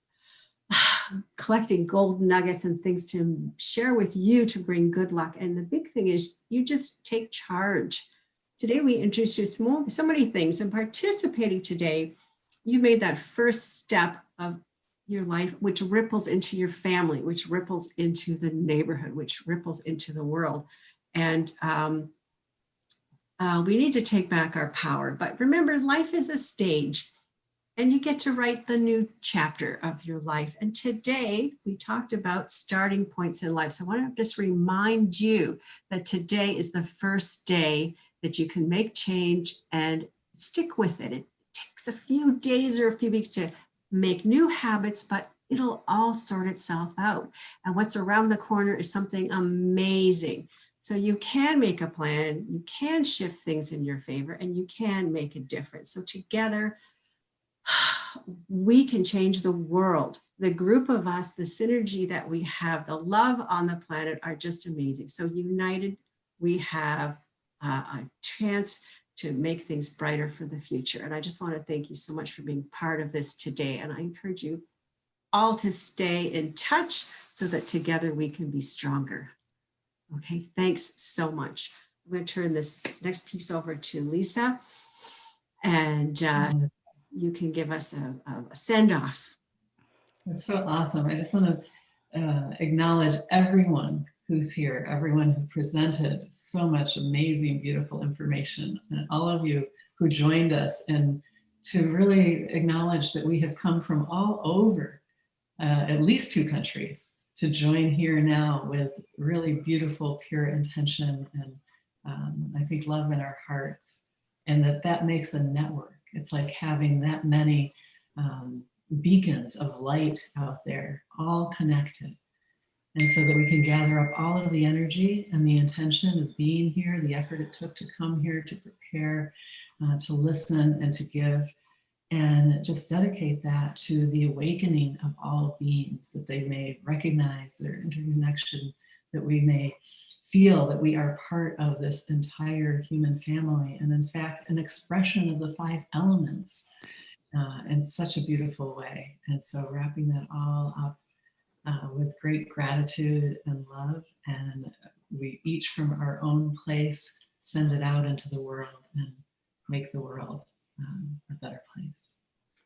collecting gold nuggets and things to share with you to bring good luck. And the big thing is you just take charge. Today we introduced so many things, and participating today, you made that first step of your life, which ripples into your family, which ripples into the neighborhood, which ripples into the world. And we need to take back our power. But remember, life is a stage, and you get to write the new chapter of your life. And today we talked about starting points in life. So I want to just remind you that today is the first day that you can make change and stick with it. It takes a few days or a few weeks to make new habits, but it'll all sort itself out. And what's around the corner is something amazing. So you can make a plan, you can shift things in your favor, and you can make a difference. So together, we can change the world. The group of us, the synergy that we have, the love on the planet are just amazing. So united, we have a chance to make things brighter for the future. And I just want to thank you so much for being part of this today. And I encourage you all to stay in touch so that together we can be stronger. Okay, thanks so much. I'm going to turn this next piece over to Lisa, and you can give us a send off. That's so awesome. I just want to acknowledge everyone who's here, everyone who presented so much amazing, beautiful information, and all of you who joined us, and to really acknowledge that we have come from all over, at least 2 countries, to join here now with really beautiful, pure intention and I think love in our hearts, and that makes a network. It's like having that many beacons of light out there, all connected. And so that we can gather up all of the energy and the intention of being here, the effort it took to come here, to prepare, to listen and to give, and just dedicate that to the awakening of all beings, that they may recognize their interconnection, that we may feel that we are part of this entire human family, and in fact, an expression of the 5 elements in such a beautiful way. And so wrapping that all up with great gratitude and love, and we each from our own place send it out into the world and make the world a better place.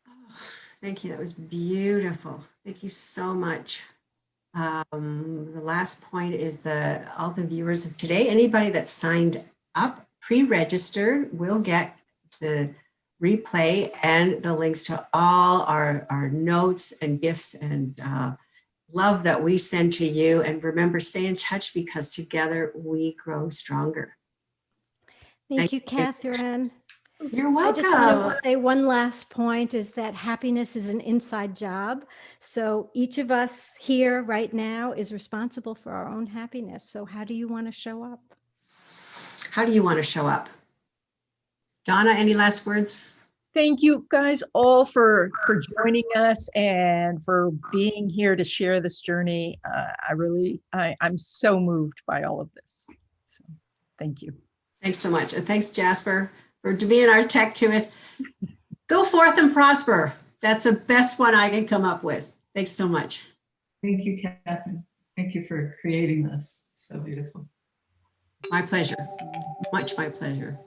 Oh, thank you. That was beautiful. Thank you so much. The last point is all the viewers of today, anybody that signed up, pre-registered, will get the replay and the links to all our notes and gifts and love that we send to you. And remember, stay in touch, because together we grow stronger. Thank you, Kathryn. You're I welcome. just wanted to say one last point is that happiness is an inside job. So each of us here right now is responsible for our own happiness. So how do you want to show up? How do you want to show up? Donna, any last words? Thank you guys all for joining us and for being here to share this journey. I'm so moved by all of this. So thank you. Thanks so much. And thanks, Jasper, for being our tech to us. Go forth and prosper. That's the best one I can come up with. Thanks so much. Thank you, Kathryn. Thank you for creating this. So beautiful. My pleasure. Much my pleasure.